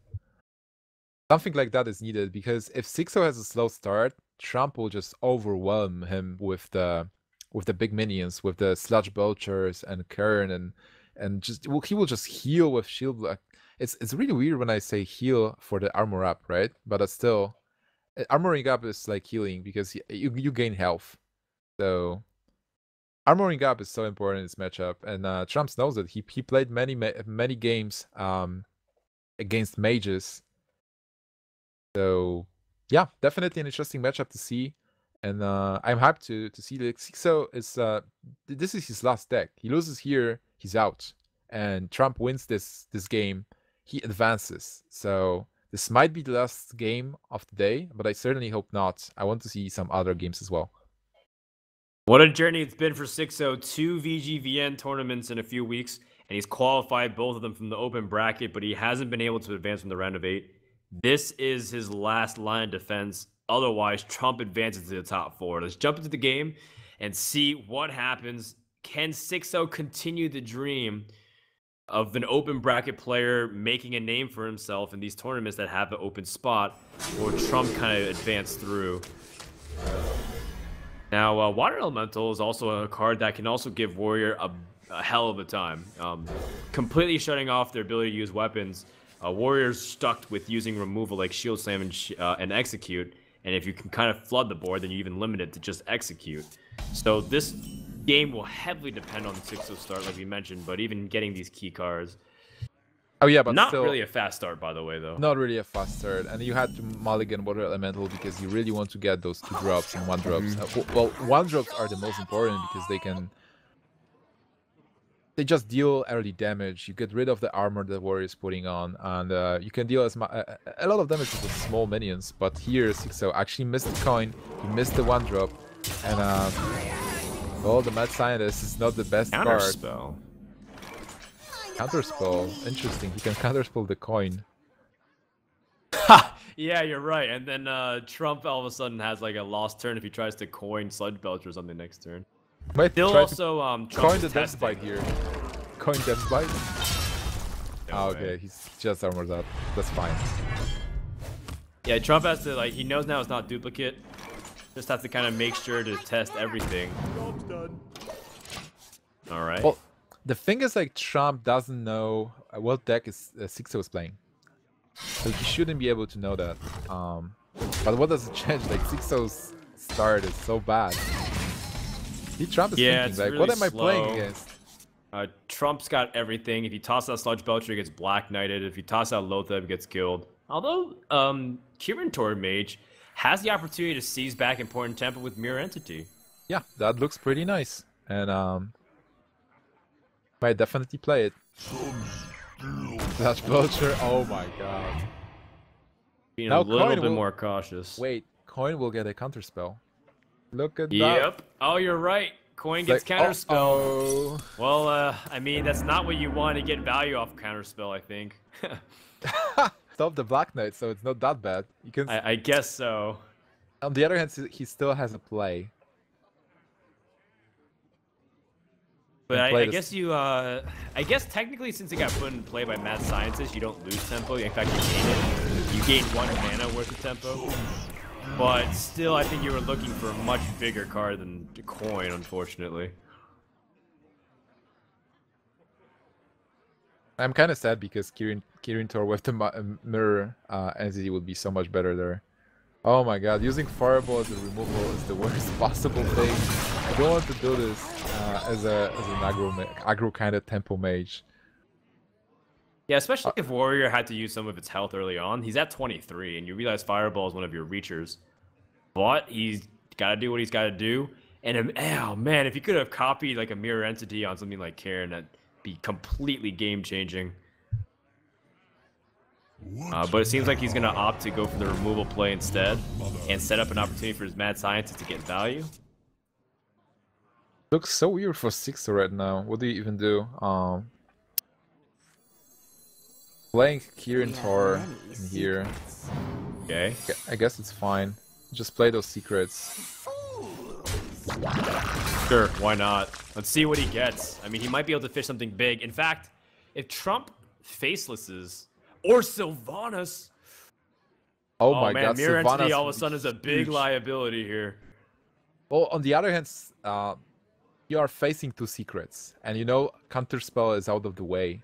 [SPEAKER 2] Something like that is needed, because if Xixo has a slow start, Trump will just overwhelm him with the big minions, with the Sludge Belchers and Kern, and just he will just heal with shield block. It's really weird when I say heal for the armor up, right? But it's still. Armoring up is like healing, because you gain health. So armoring up is so important in this matchup, and Trumps knows it. He played many games against mages. So yeah, definitely an interesting matchup to see, and I'm hyped to see that Xixo is this is his last deck. He loses here, he's out, and Trump wins this game, he advances. So this might be the last game of the day, but I certainly hope not. I want to see some other games as well.
[SPEAKER 1] What a journey it's been for Xixo. 2 VGVN tournaments in a few weeks, and he's qualified both of them from the open bracket, but he hasn't been able to advance from the round of 8. This is his last line of defense. Otherwise, Trump advances to the top 4. Let's jump into the game and see what happens. Can Xixo continue the dream of an open bracket player making a name for himself in these tournaments that have an open spot, or Trump kind of advance through? Now, Water Elemental is also a card that can also give Warrior a hell of a time. Completely shutting off their ability to use weapons. Warrior's stuck with using removal like Shield Slam and Execute, and if you can kind of flood the board, then you even limit it to just Execute. So this game will heavily depend on Xixo's start, like we mentioned, but even getting these key cards.
[SPEAKER 2] Oh yeah, but
[SPEAKER 1] not
[SPEAKER 2] still,
[SPEAKER 1] really a fast start, by the way, though.
[SPEAKER 2] Not really a fast start, and you had to mulligan Water Elemental because you really want to get those 2 drops and 1 drops. Well, 1 drops are the most important because they just deal early damage. You get rid of the armor that Warrior is putting on, and you can deal a lot of damage with small minions. But here, Xixo actually missed the coin, he missed the 1 drop, and well, the Mad Scientist is not the best card.
[SPEAKER 1] Counterspell.
[SPEAKER 2] Counterspell. Interesting. He can counterspell the coin.
[SPEAKER 1] Ha! Yeah, you're right. And then Trump all of a sudden has like a lost turn if he tries to coin Sludge Belcher or something next turn.
[SPEAKER 2] Might
[SPEAKER 1] Still
[SPEAKER 2] try
[SPEAKER 1] also
[SPEAKER 2] coin the Death Bite here. Coin Death Bite.
[SPEAKER 1] No
[SPEAKER 2] okay, he's just armored up. That's fine.
[SPEAKER 1] Yeah, Trump has to, like, he knows now it's not duplicate. Just have to kind of make sure to test everything. All right.
[SPEAKER 2] Well, the thing is, like, Trump doesn't know what deck Xixo is playing, so he shouldn't be able to know that. But what does it change? Like, Xixo's start is so bad. Trump is thinking, like,
[SPEAKER 1] really
[SPEAKER 2] what am I
[SPEAKER 1] slow.
[SPEAKER 2] playing against?
[SPEAKER 1] Trump's got everything. If you toss out Sludge Belcher, he gets Black Knighted. If you toss out Lothar, he gets killed. Although, Kirintor Mage has the opportunity to seize back important tempo with Mirror Entity.
[SPEAKER 2] Yeah, that looks pretty nice. And, might definitely play it. Sludge Belcher, oh my god.
[SPEAKER 1] Being
[SPEAKER 2] Now
[SPEAKER 1] a little
[SPEAKER 2] Coin
[SPEAKER 1] bit
[SPEAKER 2] will...
[SPEAKER 1] more cautious.
[SPEAKER 2] Wait, Coin will get a counterspell. Look at that.
[SPEAKER 1] Yep. Oh, you're right. Coin gets counterspell.
[SPEAKER 2] Oh.
[SPEAKER 1] Well, I mean, that's not what you want to get value off counterspell, I think.
[SPEAKER 2] Stop the Black Knight, so it's not that bad. You can.
[SPEAKER 1] I guess so.
[SPEAKER 2] On the other hand, he still has a play.
[SPEAKER 1] But I guess you, I guess technically since it got put in play by Mad Scientist, you don't lose tempo. In fact, you gain it. You gain 1 mana worth of tempo. But still, I think you were looking for a much bigger card than the Coin, unfortunately.
[SPEAKER 2] I'm kind of sad because Kirin Tor with the mirror entity would be so much better there. Oh my god, using Fireball as a removal is the worst possible thing. I don't want to do this as an aggro kind of tempo mage.
[SPEAKER 1] Yeah, especially if Warrior had to use some of its health early on. He's at 23, and you realize Fireball is one of your reachers. But he's got to do what he's got to do. And oh man, if you could have copied like a mirror entity on something like Karen, that'd be completely game changing. But it seems like he's going to opt to go for the removal play instead and set up an opportunity for his Mad Scientist to get value.
[SPEAKER 2] Looks so weird for Xixo right now. What do you even do? Playing Kirin Tor in here.
[SPEAKER 1] Okay.
[SPEAKER 2] I guess it's fine. Just play those secrets.
[SPEAKER 1] Sure, why not? Let's see what he gets. I mean, he might be able to fish something big. In fact, if Trump facelesses or Sylvanas.
[SPEAKER 2] Oh my
[SPEAKER 1] man,
[SPEAKER 2] god,
[SPEAKER 1] Mirror
[SPEAKER 2] Sylvanas
[SPEAKER 1] Entity all of a
[SPEAKER 2] would
[SPEAKER 1] sudden
[SPEAKER 2] be
[SPEAKER 1] is a big
[SPEAKER 2] huge.
[SPEAKER 1] liability here.
[SPEAKER 2] Well, on the other hand, you are facing two secrets, and you know Counterspell is out of the way.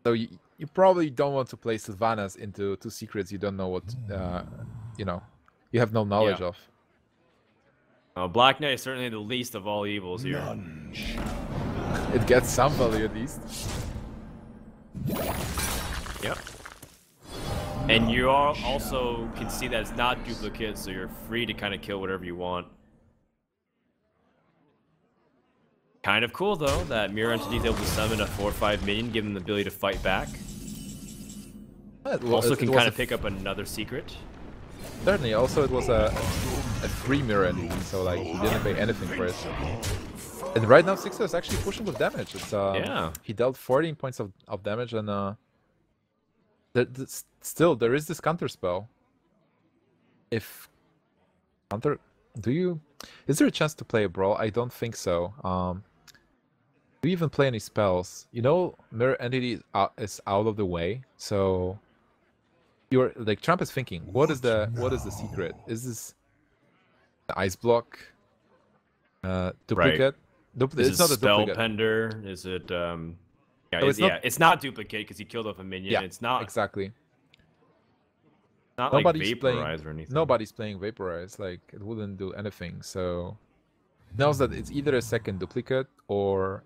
[SPEAKER 2] So you probably don't want to play Sylvanas into two secrets you don't know what, you know, you have no knowledge of.
[SPEAKER 1] Black Knight is certainly the least of all evils here.
[SPEAKER 2] It gets some value at least.
[SPEAKER 1] Yep. And you are also can see that it's not duplicate, so you're free to kind of kill whatever you want. Kind of cool though that Mirror Entity is able to summon a 4/5 minion, give them the ability to fight back. Also can kind of pick up another secret.
[SPEAKER 2] Certainly. Also, it was a free mirror entity, so like he didn't pay anything for it. And right now, Xixo is actually pushing with damage. It's
[SPEAKER 1] Yeah.
[SPEAKER 2] He dealt 14 points of damage, and still there is this counter spell. If counter, is there a chance to play a brawl? I don't think so. Do you even play any spells? You know, mirror entity is out of the way, so you're like Trump is thinking, what is the secret? Is this the ice block? Duplicate?
[SPEAKER 1] Right.
[SPEAKER 2] It's not a duplicate.
[SPEAKER 1] Spellpender? Is it yeah,
[SPEAKER 2] No,
[SPEAKER 1] it's not duplicate because he killed off a minion.
[SPEAKER 2] Yeah,
[SPEAKER 1] it's not
[SPEAKER 2] exactly.
[SPEAKER 1] Not
[SPEAKER 2] Nobody's
[SPEAKER 1] like Vaporize or anything.
[SPEAKER 2] Nobody's playing Vaporize, like it wouldn't do anything, so knows that it's either a second duplicate or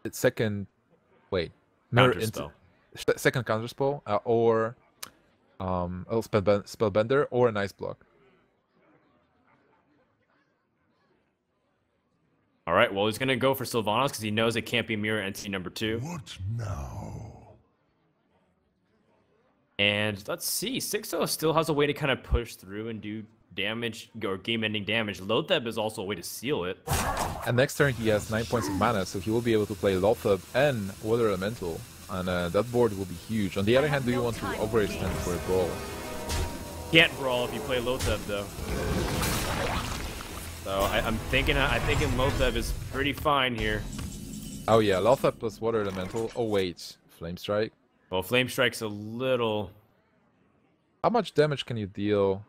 [SPEAKER 2] it's second second counterspell or a spellbender or an ice block.
[SPEAKER 1] All right, well he's gonna go for Sylvanas because he knows it can't be Mirror Entity number 2.
[SPEAKER 3] What now?
[SPEAKER 1] And let's see, Xixo still has a way to kind of push through and do damage or game-ending damage. Lotheb is also a way to seal it.
[SPEAKER 2] And next turn he has 9 points of mana, so he will be able to play Lotheb and Water Elemental, and that board will be huge. On the other hand, do you want to overextend for a brawl?
[SPEAKER 1] Can't brawl if you play Lotheb though. So I'm thinking Lotheb is pretty fine here.
[SPEAKER 2] Oh yeah, Lotheb plus Water Elemental. Oh wait, Flame Strike.
[SPEAKER 1] Well, Flame Strike's a little...
[SPEAKER 2] How much damage can you deal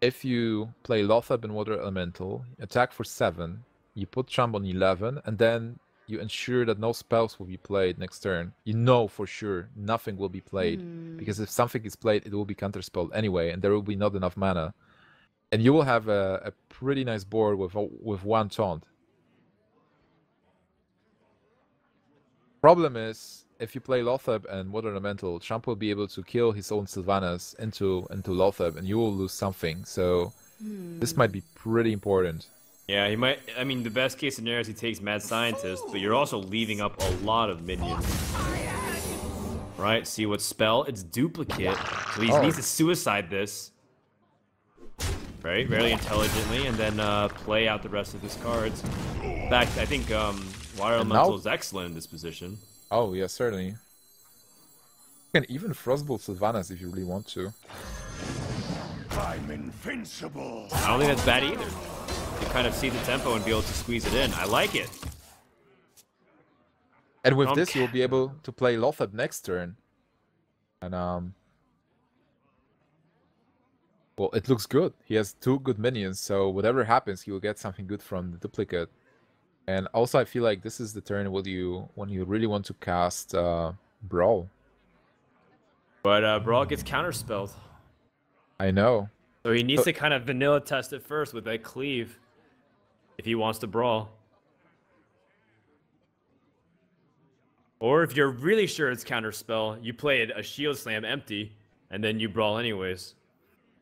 [SPEAKER 2] if you play Lotheb and Water Elemental, attack for 7, you put Trump on 11, and then you ensure that no spells will be played next turn? You know for sure nothing will be played, because if something is played, it will be counterspelled anyway, and there will be not enough mana. And you will have a pretty nice board with one taunt. Problem is, if you play Lotheb and Water Elemental, Trump will be able to kill his own Sylvanas into Lotheb, and you will lose something. So this might be pretty important.
[SPEAKER 1] Yeah, he might. I mean, the best case scenario is he takes Mad Scientist, but you're also leaving up a lot of minions. Right? See what spell? It's duplicate. So he needs to suicide this. Right? Very intelligently, and then play out the rest of his cards. In fact, I think Water Elemental is excellent in this position.
[SPEAKER 2] Oh, yeah, certainly. You can even Frostbolt Sylvanas if you really want to.
[SPEAKER 3] I'm invincible.
[SPEAKER 1] I don't think that's bad either. You kind of see the tempo and be able to squeeze it in. I like it.
[SPEAKER 2] And with this, you'll be able to play Lotheb next turn. And, well, it looks good. He has 2 good minions, so whatever happens, he will get something good from the duplicate. And also, I feel like this is the turn when you really want to cast Brawl.
[SPEAKER 1] But Brawl gets counterspelled.
[SPEAKER 2] I know.
[SPEAKER 1] So he needs
[SPEAKER 2] So-
[SPEAKER 1] to kind of vanilla test it first with that cleave if he wants to Brawl. Or if you're really sure it's counterspell, you play a shield slam empty, and then you Brawl anyways.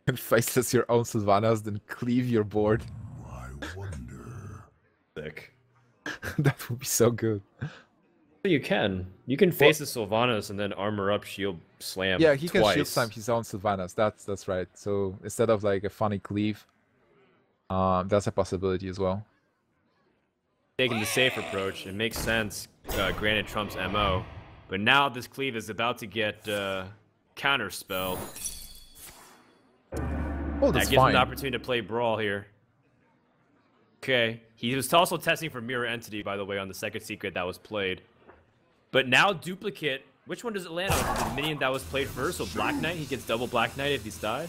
[SPEAKER 2] And faces your own Sylvanas, then cleave your board.
[SPEAKER 3] I wonder.
[SPEAKER 1] Sick.
[SPEAKER 2] That would be so good.
[SPEAKER 1] You can. You can face the Sylvanas and then armor up shield slam.
[SPEAKER 2] Yeah, he can
[SPEAKER 1] twice.
[SPEAKER 2] shield slam his own Sylvanas. That's right. So instead of like a funny cleave, that's a possibility as well.
[SPEAKER 1] Taking the safe approach, it makes sense. Granted Trump's MO, but now this cleave is about to get counterspelled.
[SPEAKER 2] Oh,
[SPEAKER 1] That
[SPEAKER 2] that's
[SPEAKER 1] gives him
[SPEAKER 2] fine.
[SPEAKER 1] the opportunity to play Brawl here. Okay, he was also testing for Mirror Entity, by the way, on the second secret that was played. But now Duplicate, which one does it land on? The minion that was played first, so Black Knight, he gets double Black Knight if he's died?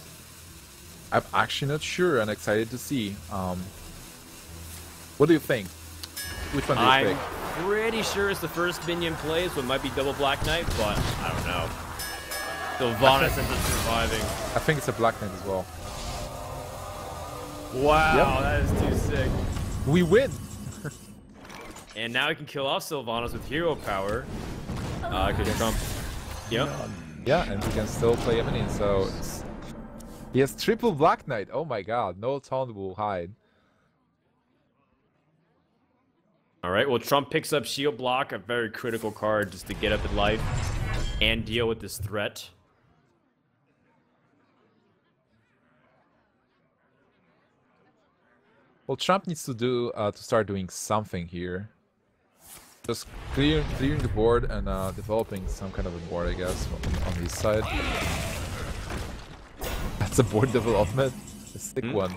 [SPEAKER 2] I'm actually not sure and excited to see. What do you think? Which one do you
[SPEAKER 1] I'm
[SPEAKER 2] pick?
[SPEAKER 1] pretty sure it's the first minion plays, so it might be double Black Knight, but I don't know. Sylvanas ends up surviving.
[SPEAKER 2] I think it's a Black Knight as well.
[SPEAKER 1] Wow, that is too sick.
[SPEAKER 2] We win!
[SPEAKER 1] And now he can kill off Sylvanas with hero power. Because Trump... Yep.
[SPEAKER 2] Yeah, and he can still play a minion, so... He has triple Black Knight! Oh my god, no taunt will hide.
[SPEAKER 1] Alright, well Trump picks up Shield Block, a very critical card just to get up in life and deal with this threat.
[SPEAKER 2] Well, Trump needs to do to start doing something here. Just clearing the board and developing some kind of a board, I guess, on his side. That's a board development. A sick one.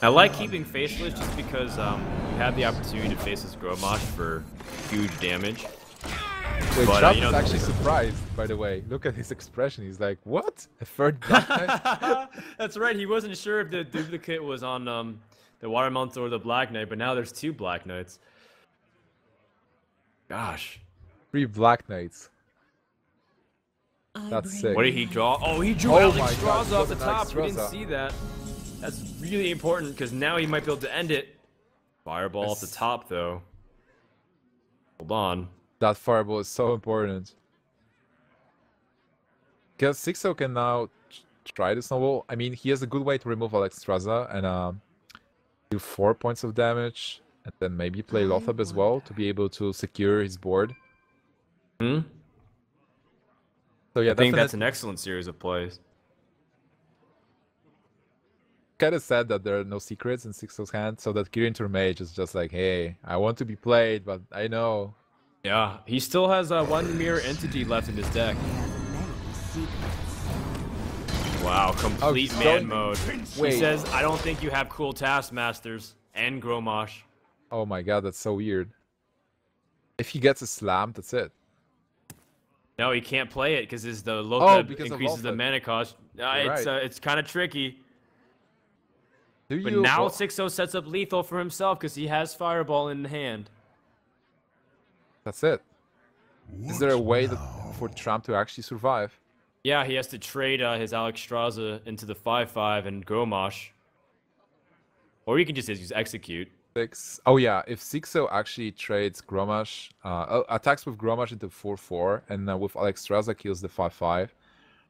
[SPEAKER 1] I like keeping Faceless just because you have the opportunity to face this Gromosh for huge damage.
[SPEAKER 2] Wait,
[SPEAKER 1] But,
[SPEAKER 2] Trump
[SPEAKER 1] you know,
[SPEAKER 2] is actually surprised, by the way. Look at his expression. He's like, what? A third Black Knight?
[SPEAKER 1] That's right, he wasn't sure if the Duplicate was on the Water Month or the Black Knight, but now there's two Black Knights. Gosh.
[SPEAKER 2] 3 Black Knights. That's sick.
[SPEAKER 1] What did he draw? Oh, he drew
[SPEAKER 2] Oh
[SPEAKER 1] Alex
[SPEAKER 2] my God,
[SPEAKER 1] Straza
[SPEAKER 2] he
[SPEAKER 1] off
[SPEAKER 2] got
[SPEAKER 1] the
[SPEAKER 2] an
[SPEAKER 1] top.
[SPEAKER 2] Alex
[SPEAKER 1] We didn't
[SPEAKER 2] Straza.
[SPEAKER 1] see that. That's really important because now he might be able to end it. Fireball off the top, though. Hold on.
[SPEAKER 2] That fireball is so important. Because Xixo can now try the snowball. I mean, he has a good way to remove Alex Straza and do 4 points of damage. And then maybe play Lothab as well to be able to secure his board.
[SPEAKER 1] Hmm?
[SPEAKER 2] So yeah,
[SPEAKER 1] I think that's an excellent series of plays.
[SPEAKER 2] kind of sad that there are no secrets in Xixo's hand, so that Kirin Mage is just like, hey, I want to be played, but I know.
[SPEAKER 1] Yeah, he still has one Mirror Entity left in his deck. Wow, complete
[SPEAKER 2] he's
[SPEAKER 1] man
[SPEAKER 2] going-
[SPEAKER 1] mode.
[SPEAKER 2] Wait.
[SPEAKER 1] He says, I don't think you have cool Taskmasters and Gromosh.
[SPEAKER 2] Oh my god, that's so weird. If he gets a slam, that's it.
[SPEAKER 1] No, he can't play it because the Lothab
[SPEAKER 2] because of
[SPEAKER 1] increases the
[SPEAKER 2] Lothab.
[SPEAKER 1] mana cost. It's kind of tricky.
[SPEAKER 2] Do
[SPEAKER 1] But
[SPEAKER 2] you?
[SPEAKER 1] now
[SPEAKER 2] well,
[SPEAKER 1] Xixo sets up lethal for himself because he has Fireball in hand.
[SPEAKER 2] that's it. Is there a
[SPEAKER 3] What
[SPEAKER 2] way
[SPEAKER 3] now?
[SPEAKER 2] for Trump to actually survive?
[SPEAKER 1] Yeah, he has to trade his Alex Straza into the 5/5 and Gromosh. Or he can just use Execute.
[SPEAKER 2] Oh yeah, if Xixo actually trades Gromosh, attacks with Gromosh into 4/4, and with Alex Straza kills the 5/5,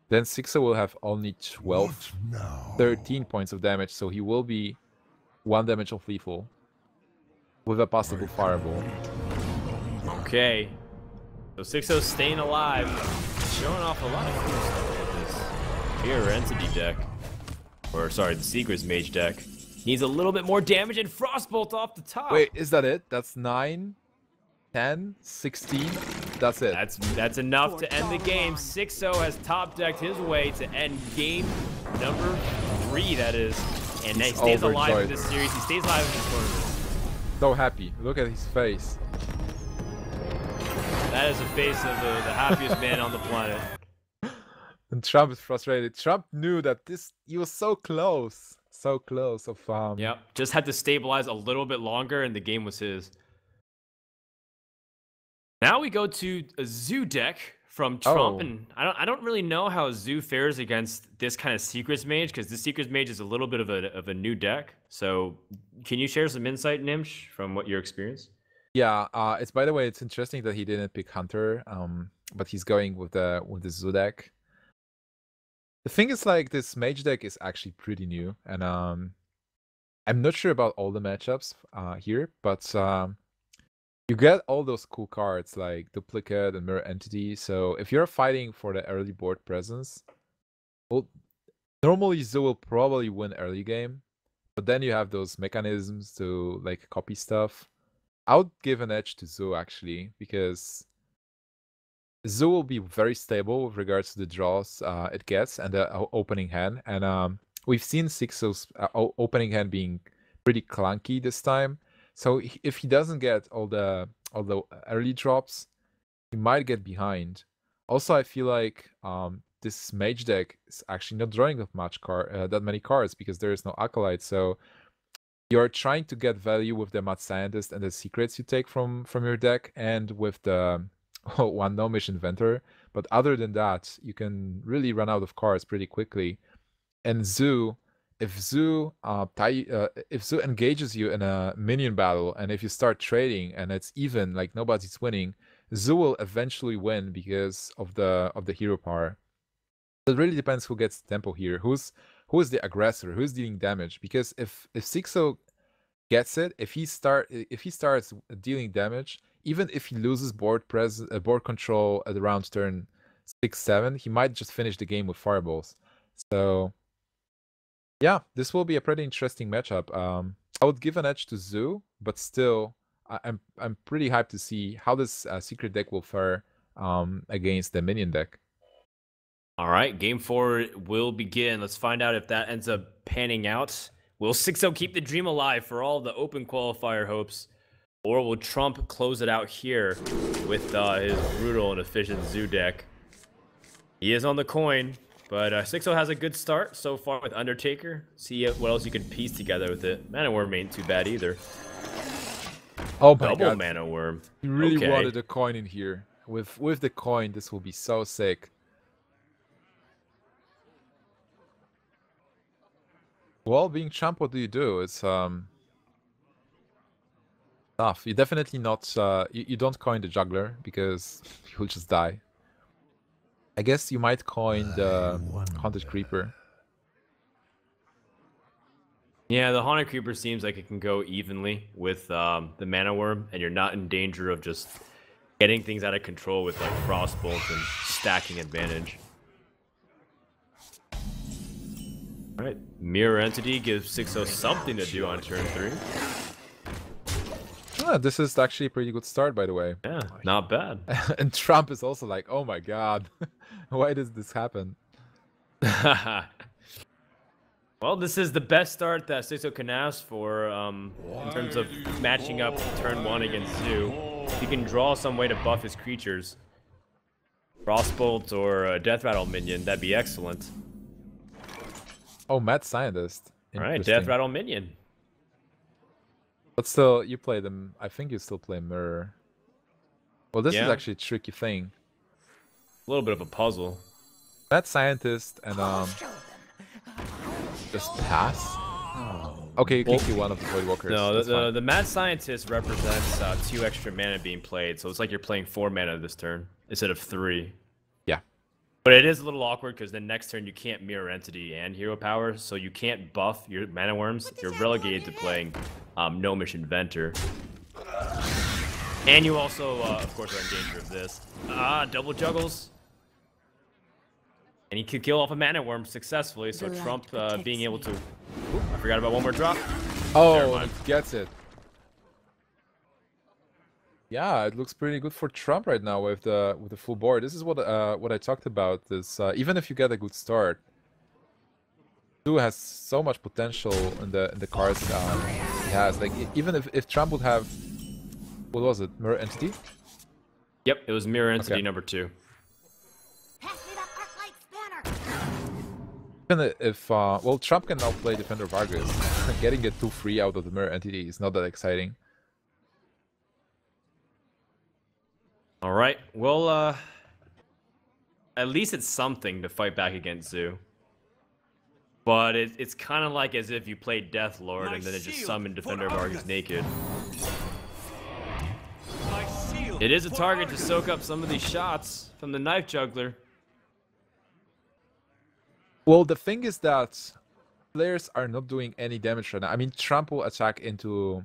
[SPEAKER 2] then Xixo will have only 12,
[SPEAKER 3] What now?
[SPEAKER 2] 13 points of damage, so he will be 1 damage of lethal with a possible fireball.
[SPEAKER 1] Okay. So Xixo's staying alive. Showing off a lot of cool stuff with this Mirror Entity deck. Or, sorry, the Secret's Mage deck. Needs a little bit more damage and Frostbolt off the top.
[SPEAKER 2] Wait, is that it? That's 9, 10, 16? That's it.
[SPEAKER 1] That's enough to end the game. Xixo has top decked his way to end game number 3, that is. And he stays alive in
[SPEAKER 2] overjoyed.
[SPEAKER 1] this series. He stays alive in this tournament.
[SPEAKER 2] So happy. Look at his face.
[SPEAKER 1] That is the face of the happiest man on the planet.
[SPEAKER 2] And Trump is frustrated. Trump knew that he was so close. So close of
[SPEAKER 1] Yep. Just had to stabilize a little bit longer and the game was his. Now we go to a Zoo deck from Trump,
[SPEAKER 2] Oh.
[SPEAKER 1] and I don't really know how Zoo fares against this kind of Secrets Mage, because the Secrets Mage is a little bit of a new deck. So, can you share some insight, Nimsh, from what your experience?
[SPEAKER 2] Yeah, it's by the way, it's interesting that he didn't pick Hunter, but he's going with the Zoo deck. The thing is, like, this Mage deck is actually pretty new, and I'm not sure about all the matchups here, but you get all those cool cards like Duplicate and Mirror Entity. So if you're fighting for the early board presence, well, normally Zoo will probably win early game, but then you have those mechanisms to like copy stuff. I would give an edge to Zoo actually, because Zoo will be very stable with regards to the draws it gets and the opening hand. And we've seen Xixo's opening hand being pretty clunky this time. So if he doesn't get all the early drops, he might get behind. Also, I feel like this Mage deck is actually not drawing that many cards because there is no Acolyte. So you're trying to get value with the Mad Scientist and the secrets you take from your deck, and with the one Gnomish Inventor. But other than that, you can really run out of cards pretty quickly. And Zoo, if Zoo engages you in a minion battle, and if you start trading and it's even, like nobody's winning, Zoo will eventually win because of the hero power. It really depends who gets tempo here. Who is the aggressor? Who's dealing damage? Because if Xixo gets it, if he starts dealing damage, even if he loses board control at around turn 6-7, he might just finish the game with fireballs. So yeah, this will be a pretty interesting matchup. I would give an edge to Zoo, but still, I'm pretty hyped to see how this secret deck will fare against the minion deck.
[SPEAKER 1] All right, game 4 will begin. Let's find out if that ends up panning out. Will Xixo keep the dream alive for all the open qualifier hopes, or will Trump close it out here with his brutal and efficient Zoo deck? He is on the coin, but Xixo has a good start so far with Undertaker. See what else you can piece together with it. Mana Worm ain't too bad either.
[SPEAKER 2] Oh my
[SPEAKER 1] Double
[SPEAKER 2] god.
[SPEAKER 1] Mana Worm.
[SPEAKER 2] You really
[SPEAKER 1] Okay.
[SPEAKER 2] wanted a coin in here. With the coin, this will be so sick. Well, being champ, what do you do? It's tough. You definitely not you don't coin the juggler because you'll just die. I guess you might coin the Haunted Creeper.
[SPEAKER 1] Yeah, the Haunted Creeper seems like it can go evenly with the Mana Worm, and you're not in danger of just getting things out of control with like Frostbolt and stacking advantage. All right, Mirror Entity gives Xixo something to do on turn 3.
[SPEAKER 2] Ah, this is actually a pretty good start, by the way.
[SPEAKER 1] Yeah, not bad.
[SPEAKER 2] And Trump is also like, oh my god, why does this happen?
[SPEAKER 1] Well, this is the best start that Xixo can ask for in terms of matching up turn 1 against Zoo. If he can draw some way to buff his creatures, Frostbolt or a Death Rattle minion, that'd be excellent.
[SPEAKER 2] Oh, Mad Scientist.
[SPEAKER 1] All right, Death Rattle minion.
[SPEAKER 2] But still, you play them. I think you still play Mirror. Well, this is actually a tricky thing.
[SPEAKER 1] A little bit of a puzzle.
[SPEAKER 2] Mad Scientist and just pass. Okay, you can kill one of the Voidwalkers.
[SPEAKER 1] No, the Mad Scientist represents 2 extra mana being played, so it's like you're playing 4 mana this turn instead of 3.
[SPEAKER 2] Yeah.
[SPEAKER 1] But it is a little awkward because then next turn you can't Mirror Entity and Hero Power, so you can't buff your Mana Worms. You're relegated to playing Gnomish Inventor. And you also, of course, are in danger of this. Double Juggles. And he could kill off a Mana Worm successfully, so Trump being able to... Ooh, I forgot about one more drop.
[SPEAKER 2] Oh, it gets it. Yeah, it looks pretty good for Trump right now with the full board. This is what I talked about. This even if you get a good start, Zoo has so much potential in the cards he has. Like even if Trump would have, what was it, Mirror Entity?
[SPEAKER 1] Yep, it was Mirror Entity number 2.
[SPEAKER 2] Even if well, Trump can now play Defender Vargas. Getting a 2-3 out of the Mirror Entity is not that exciting.
[SPEAKER 1] All right. Well, at least it's something to fight back against Zoo. But it's kind of like as if you played Death Lord and then it just summoned Defender of Argus naked. It is a target to soak up some of these shots from the Knife Juggler.
[SPEAKER 2] Well, the thing is that players are not doing any damage right now. I mean, Trump will attack into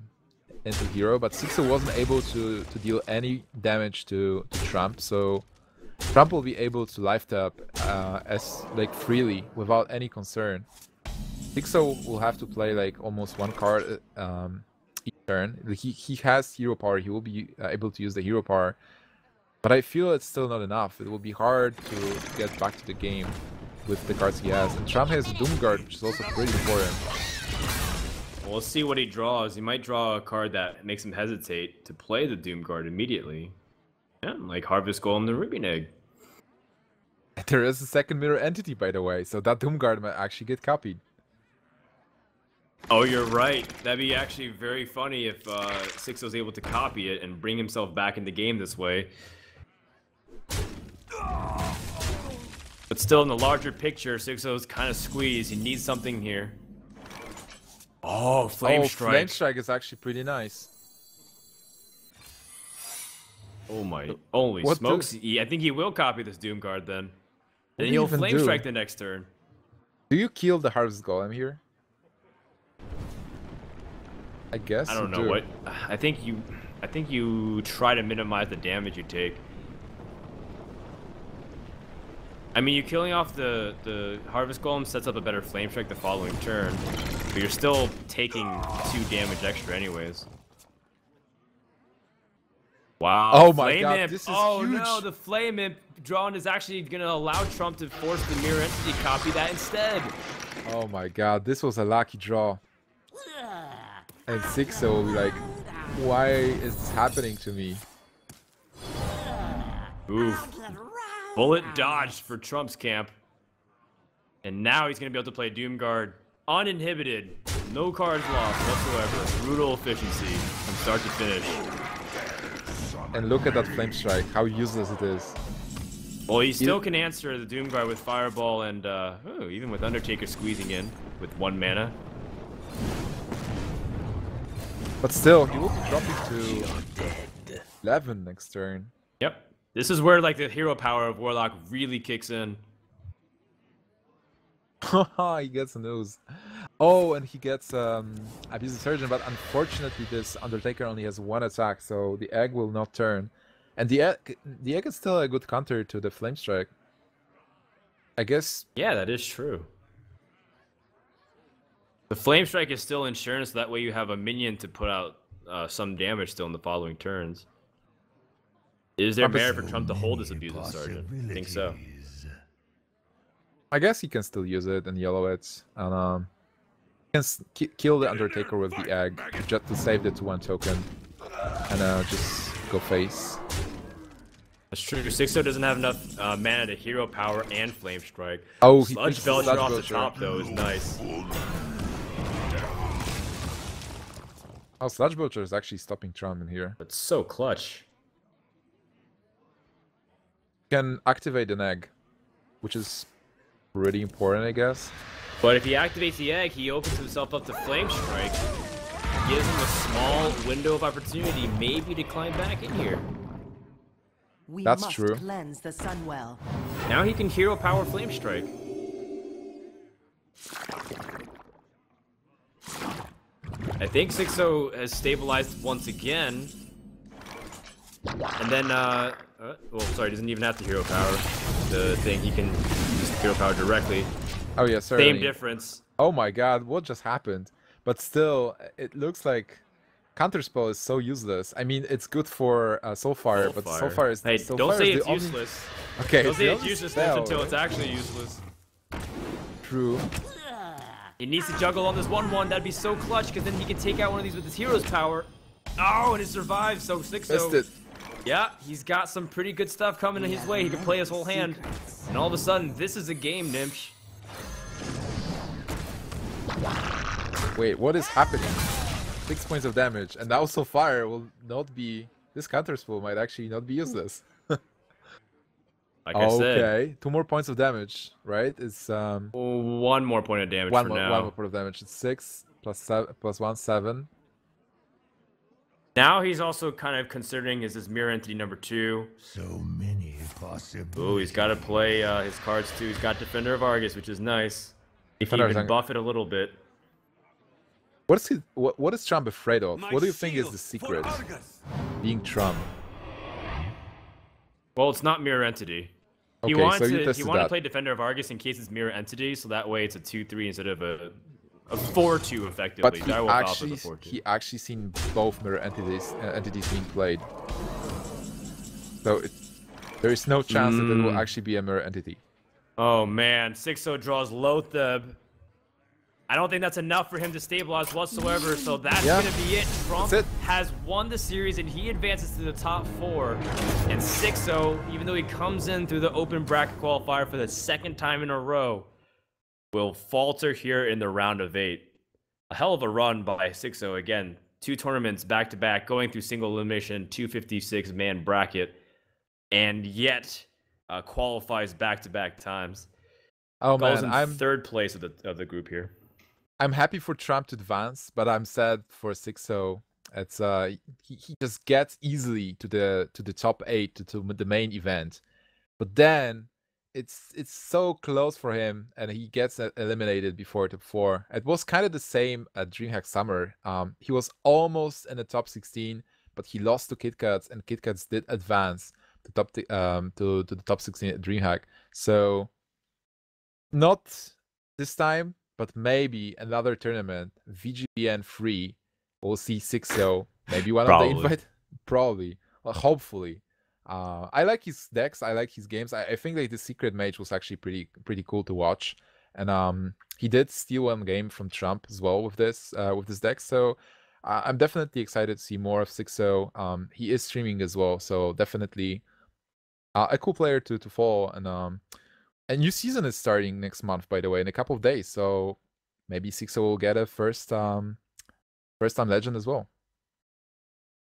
[SPEAKER 2] hero, but Xixo wasn't able to deal any damage to Trump, so Trump will be able to life tap as like freely without any concern. Xixo will have to play like almost one card each turn. He has hero power. He will be able to use the hero power, but I feel it's still not enough. It will be hard to get back to the game with the cards he has. And Trump has Doomguard, which is also pretty important.
[SPEAKER 1] Well, let's see what he draws. He might draw a card that makes him hesitate to play the Doomguard immediately. Yeah, like Harvest Golem the Ruby Egg.
[SPEAKER 2] There is a second mirror entity, by the way, so that Doomguard might actually get copied.
[SPEAKER 1] Oh, you're right. That'd be actually very funny if Xixo was able to copy it and bring himself back in the game this way. But still, in the larger picture, Xixo's kind of squeezed. He needs something here. Oh, Flame Strike.
[SPEAKER 2] Flame Strike is actually pretty nice.
[SPEAKER 1] Oh my, holy
[SPEAKER 2] What
[SPEAKER 1] smokes. I think he will copy this Doomguard then.
[SPEAKER 2] What
[SPEAKER 1] And
[SPEAKER 2] do you
[SPEAKER 1] he'll
[SPEAKER 2] even
[SPEAKER 1] Flame
[SPEAKER 2] do?
[SPEAKER 1] Strike the next turn.
[SPEAKER 2] Do you kill the Harvest Golem here? I guess
[SPEAKER 1] I don't
[SPEAKER 2] you
[SPEAKER 1] know
[SPEAKER 2] do.
[SPEAKER 1] what. I think you try to minimize the damage you take. I mean, you killing off the Harvest Golem sets up a better Flame Strike the following turn, but you're still taking 2 damage extra anyways. Wow.
[SPEAKER 2] Oh my
[SPEAKER 1] Flame
[SPEAKER 2] god,
[SPEAKER 1] Imp.
[SPEAKER 2] this is
[SPEAKER 1] Oh
[SPEAKER 2] huge.
[SPEAKER 1] no, the Flame Imp drawn is actually going to allow Trump to force the Mirror Entity copy that instead.
[SPEAKER 2] Oh my god, this was a lucky draw. And Xixo will be like, why is this happening to me?
[SPEAKER 1] Oof. Bullet dodged for Trump's camp. And now he's going to be able to play Doomguard uninhibited. No cards lost whatsoever. Brutal efficiency from start to finish.
[SPEAKER 2] And look at that Flame Strike, how useless it is.
[SPEAKER 1] Well, he still can answer the Doomguard with Fireball and even with Undertaker squeezing in with 1 mana.
[SPEAKER 2] But still, he will be dropping to 11 next turn.
[SPEAKER 1] Yep. This is where like the hero power of Warlock really kicks in.
[SPEAKER 2] He gets a nose. Oh, and he gets Abusive Surgeon, but unfortunately this Undertaker only has 1 attack, so the egg will not turn. And the egg is still a good counter to the Flame Strike. I guess.
[SPEAKER 1] Yeah, that is true. The Flame Strike is still insurance, so that way you have a minion to put out some damage still in the following turns. Is there merit for Trump to hold this Abusive Sergeant? I think so.
[SPEAKER 2] I guess he can still use it and yellow it. And he can kill the Undertaker with the egg just to save the 2/1 token. And just go face.
[SPEAKER 1] That's true. Xixo doesn't have enough mana to hero power and Flame Strike.
[SPEAKER 2] Oh,
[SPEAKER 1] Sludge Belcher off the top, though, is nice.
[SPEAKER 2] Oh, Sludge Belcher is actually stopping Trump in here.
[SPEAKER 1] But so clutch.
[SPEAKER 2] Can activate an egg, which is pretty important, I guess.
[SPEAKER 1] But if he activates the egg, he opens himself up to Flame Strike. Gives him a small window of opportunity, maybe to climb back in here.
[SPEAKER 2] That's true.
[SPEAKER 4] Cleanse the Sunwell.
[SPEAKER 1] Now he can hero power Flame Strike. I think Xixo has stabilized once again. And then, well, sorry, he doesn't even have to hero power the thing. He can just hero power directly.
[SPEAKER 2] Oh yeah, certainly.
[SPEAKER 1] Same difference.
[SPEAKER 2] Oh my god, what just happened? But still, it looks like Counterspell is so useless. I mean, it's good for Soulfire, but Soulfire is...
[SPEAKER 1] Hey,
[SPEAKER 2] Soulfire
[SPEAKER 1] don't say
[SPEAKER 2] is
[SPEAKER 1] it's
[SPEAKER 2] the only...
[SPEAKER 1] useless.
[SPEAKER 2] Okay,
[SPEAKER 1] Don't
[SPEAKER 2] it's
[SPEAKER 1] say
[SPEAKER 2] the
[SPEAKER 1] it's
[SPEAKER 2] only
[SPEAKER 1] useless
[SPEAKER 2] spell,
[SPEAKER 1] until
[SPEAKER 2] right?
[SPEAKER 1] it's actually useless.
[SPEAKER 2] True.
[SPEAKER 1] He needs to juggle on this 1/1. That'd be so clutch, because then he can take out one of these with his hero's power. Oh, and it survives, so Xixo...
[SPEAKER 2] Missed it.
[SPEAKER 1] Yeah, he's got some pretty good stuff coming in his way. He can play his whole hand. And all of a sudden, this is a game, Nimsh.
[SPEAKER 2] Wait, what is happening? 6 points of damage, and now Soulfire will not be this counter spell might actually not be useless.
[SPEAKER 1] Like I said,
[SPEAKER 2] Okay, 2 more points of damage, right? It's
[SPEAKER 1] 1 more point of damage for now.
[SPEAKER 2] 1 more point of damage. It's 6 plus 7 plus 1, 7.
[SPEAKER 1] Now he's also kind of considering is his mirror entity number 2.
[SPEAKER 3] So many possibilities.
[SPEAKER 1] Oh, he's got to play his cards too. He's got Defender of Argus, which is nice. He can
[SPEAKER 2] Defender
[SPEAKER 1] even
[SPEAKER 2] of
[SPEAKER 1] buff it a little bit.
[SPEAKER 2] What is Trump afraid of? What do you think is the secret? Being Trump.
[SPEAKER 1] Well, it's not mirror entity. He
[SPEAKER 2] Okay,
[SPEAKER 1] wanted
[SPEAKER 2] so you tested
[SPEAKER 1] to
[SPEAKER 2] that.
[SPEAKER 1] play Defender of Argus in case it's mirror entity, so that way it's a 2/3 instead of a 4/2 effectively.
[SPEAKER 2] But
[SPEAKER 1] Direwolf Alpha is a 4/2.
[SPEAKER 2] he actually seen both mirror entities being played. So there is no chance that it will actually be a mirror entity.
[SPEAKER 1] Oh man, Xixo draws Lotheb. I don't think that's enough for him to stabilize whatsoever, so that's
[SPEAKER 2] Yeah.
[SPEAKER 1] gonna be it. Trump
[SPEAKER 2] That's it.
[SPEAKER 1] has won the series and he advances to the top 4. And Xixo, even though he comes in through the open bracket qualifier for the 2nd time in a row, will falter here in the round of 8. A hell of a run by Xixo. Again, 2 tournaments back-to-back, going through single elimination, 256-man bracket, and yet qualifies back-to-back times.
[SPEAKER 2] Oh
[SPEAKER 1] Goes
[SPEAKER 2] man,
[SPEAKER 1] in 3rd place of the group here.
[SPEAKER 2] I'm happy for Trump to advance, but I'm sad for Xixo. It's he just gets easily to the top 8 to the main event, but then it's so close for him, and he gets eliminated before top 4. It was kind of the same at DreamHack Summer. He was almost in the top 16, but he lost to KitKats, and KitKats did advance to the top 16 at DreamHack. So not this time, but maybe another tournament, VGVN3, we'll see Xixo, maybe one
[SPEAKER 1] Probably.
[SPEAKER 2] of the invite, probably, well, hopefully. I like his decks, I like his games. I think like the Secret Mage was actually pretty cool to watch, and he did steal 1 game from Trump as well with this deck. So I'm definitely excited to see more of Xixo. He is streaming as well, so definitely a cool player to follow. And new season is starting next month, by the way, in a couple of days. So maybe Xixo will get a first time legend as well.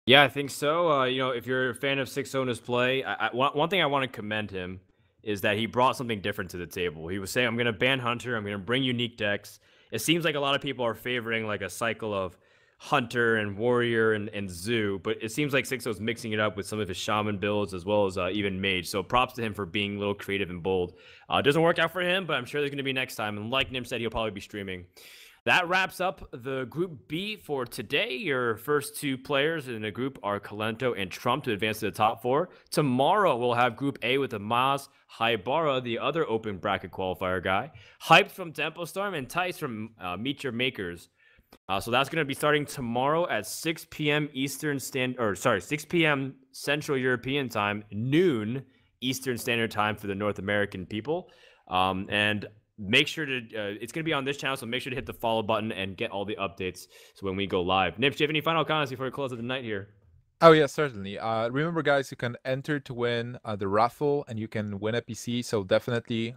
[SPEAKER 1] Yeah, I think so. You know, if you're a fan of Xixo and his play, one thing I want to commend him is that he brought something different to the table. He was saying, I'm going to ban Hunter, I'm going to bring unique decks. It seems like a lot of people are favoring like a cycle of Hunter and Warrior and Zoo, but it seems like Xixo's mixing it up with some of his Shaman builds as well as even Mage. So props to him for being a little creative and bold. It doesn't work out for him, but I'm sure there's going to be next time. And like Nim said, he'll probably be streaming. That wraps up the Group B for today. Your first 2 players in the group are Kalento and Trump to advance to the top 4. Tomorrow, we'll have Group A with Amaz, Haibara, the other open bracket qualifier guy, Hype from Tempo Storm, and Tice from Meet Your Makers. So that's going to be starting tomorrow at 6 p.m. 6 p.m. Central European Time, noon Eastern Standard Time for the North American people. And make sure to, it's going to be on this channel, so make sure to hit the follow button and get all the updates so when we go live. Nips, do you have any final comments before we close of the night here?
[SPEAKER 2] Oh yeah, certainly. Remember guys, you can enter to win the raffle and you can win a PC, so definitely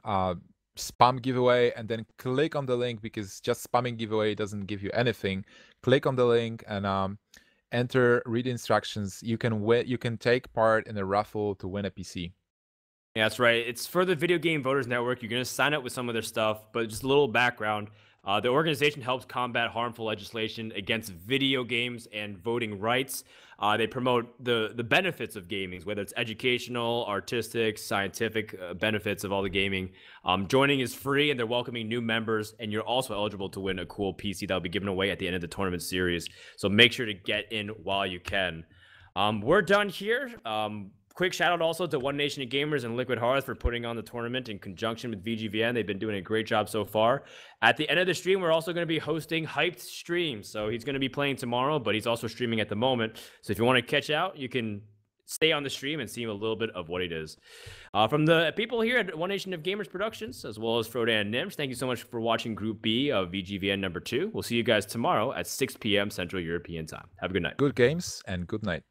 [SPEAKER 2] spam giveaway and then click on the link, because just spamming giveaway doesn't give you anything. Click on the link and enter, read instructions. You can take part in a raffle to win a PC.
[SPEAKER 1] Yeah, that's right. It's for the Video Game Voters Network. You're going to sign up with some of their stuff, but just a little background. The organization helps combat harmful legislation against video games and voting rights. They promote the benefits of gaming, whether it's educational, artistic, scientific benefits of all the gaming. Joining is free, and they're welcoming new members, and you're also eligible to win a cool PC that will be given away at the end of the tournament series. So make sure to get in while you can. We're done here. Quick shout out also to One Nation of Gamers and Liquid Hearth for putting on the tournament in conjunction with VGVN. They've been doing a great job so far. At the end of the stream, we're also going to be hosting Hyped streams. So he's going to be playing tomorrow, but he's also streaming at the moment. So if you want to catch out, you can stay on the stream and see a little bit of what he does. From the people here at One Nation of Gamers Productions, as well as Frodan and Nims, thank you so much for watching Group B of VGVN number 2. We'll see you guys tomorrow at 6 p.m. Central European Time. Have a good night.
[SPEAKER 2] Good games and good night.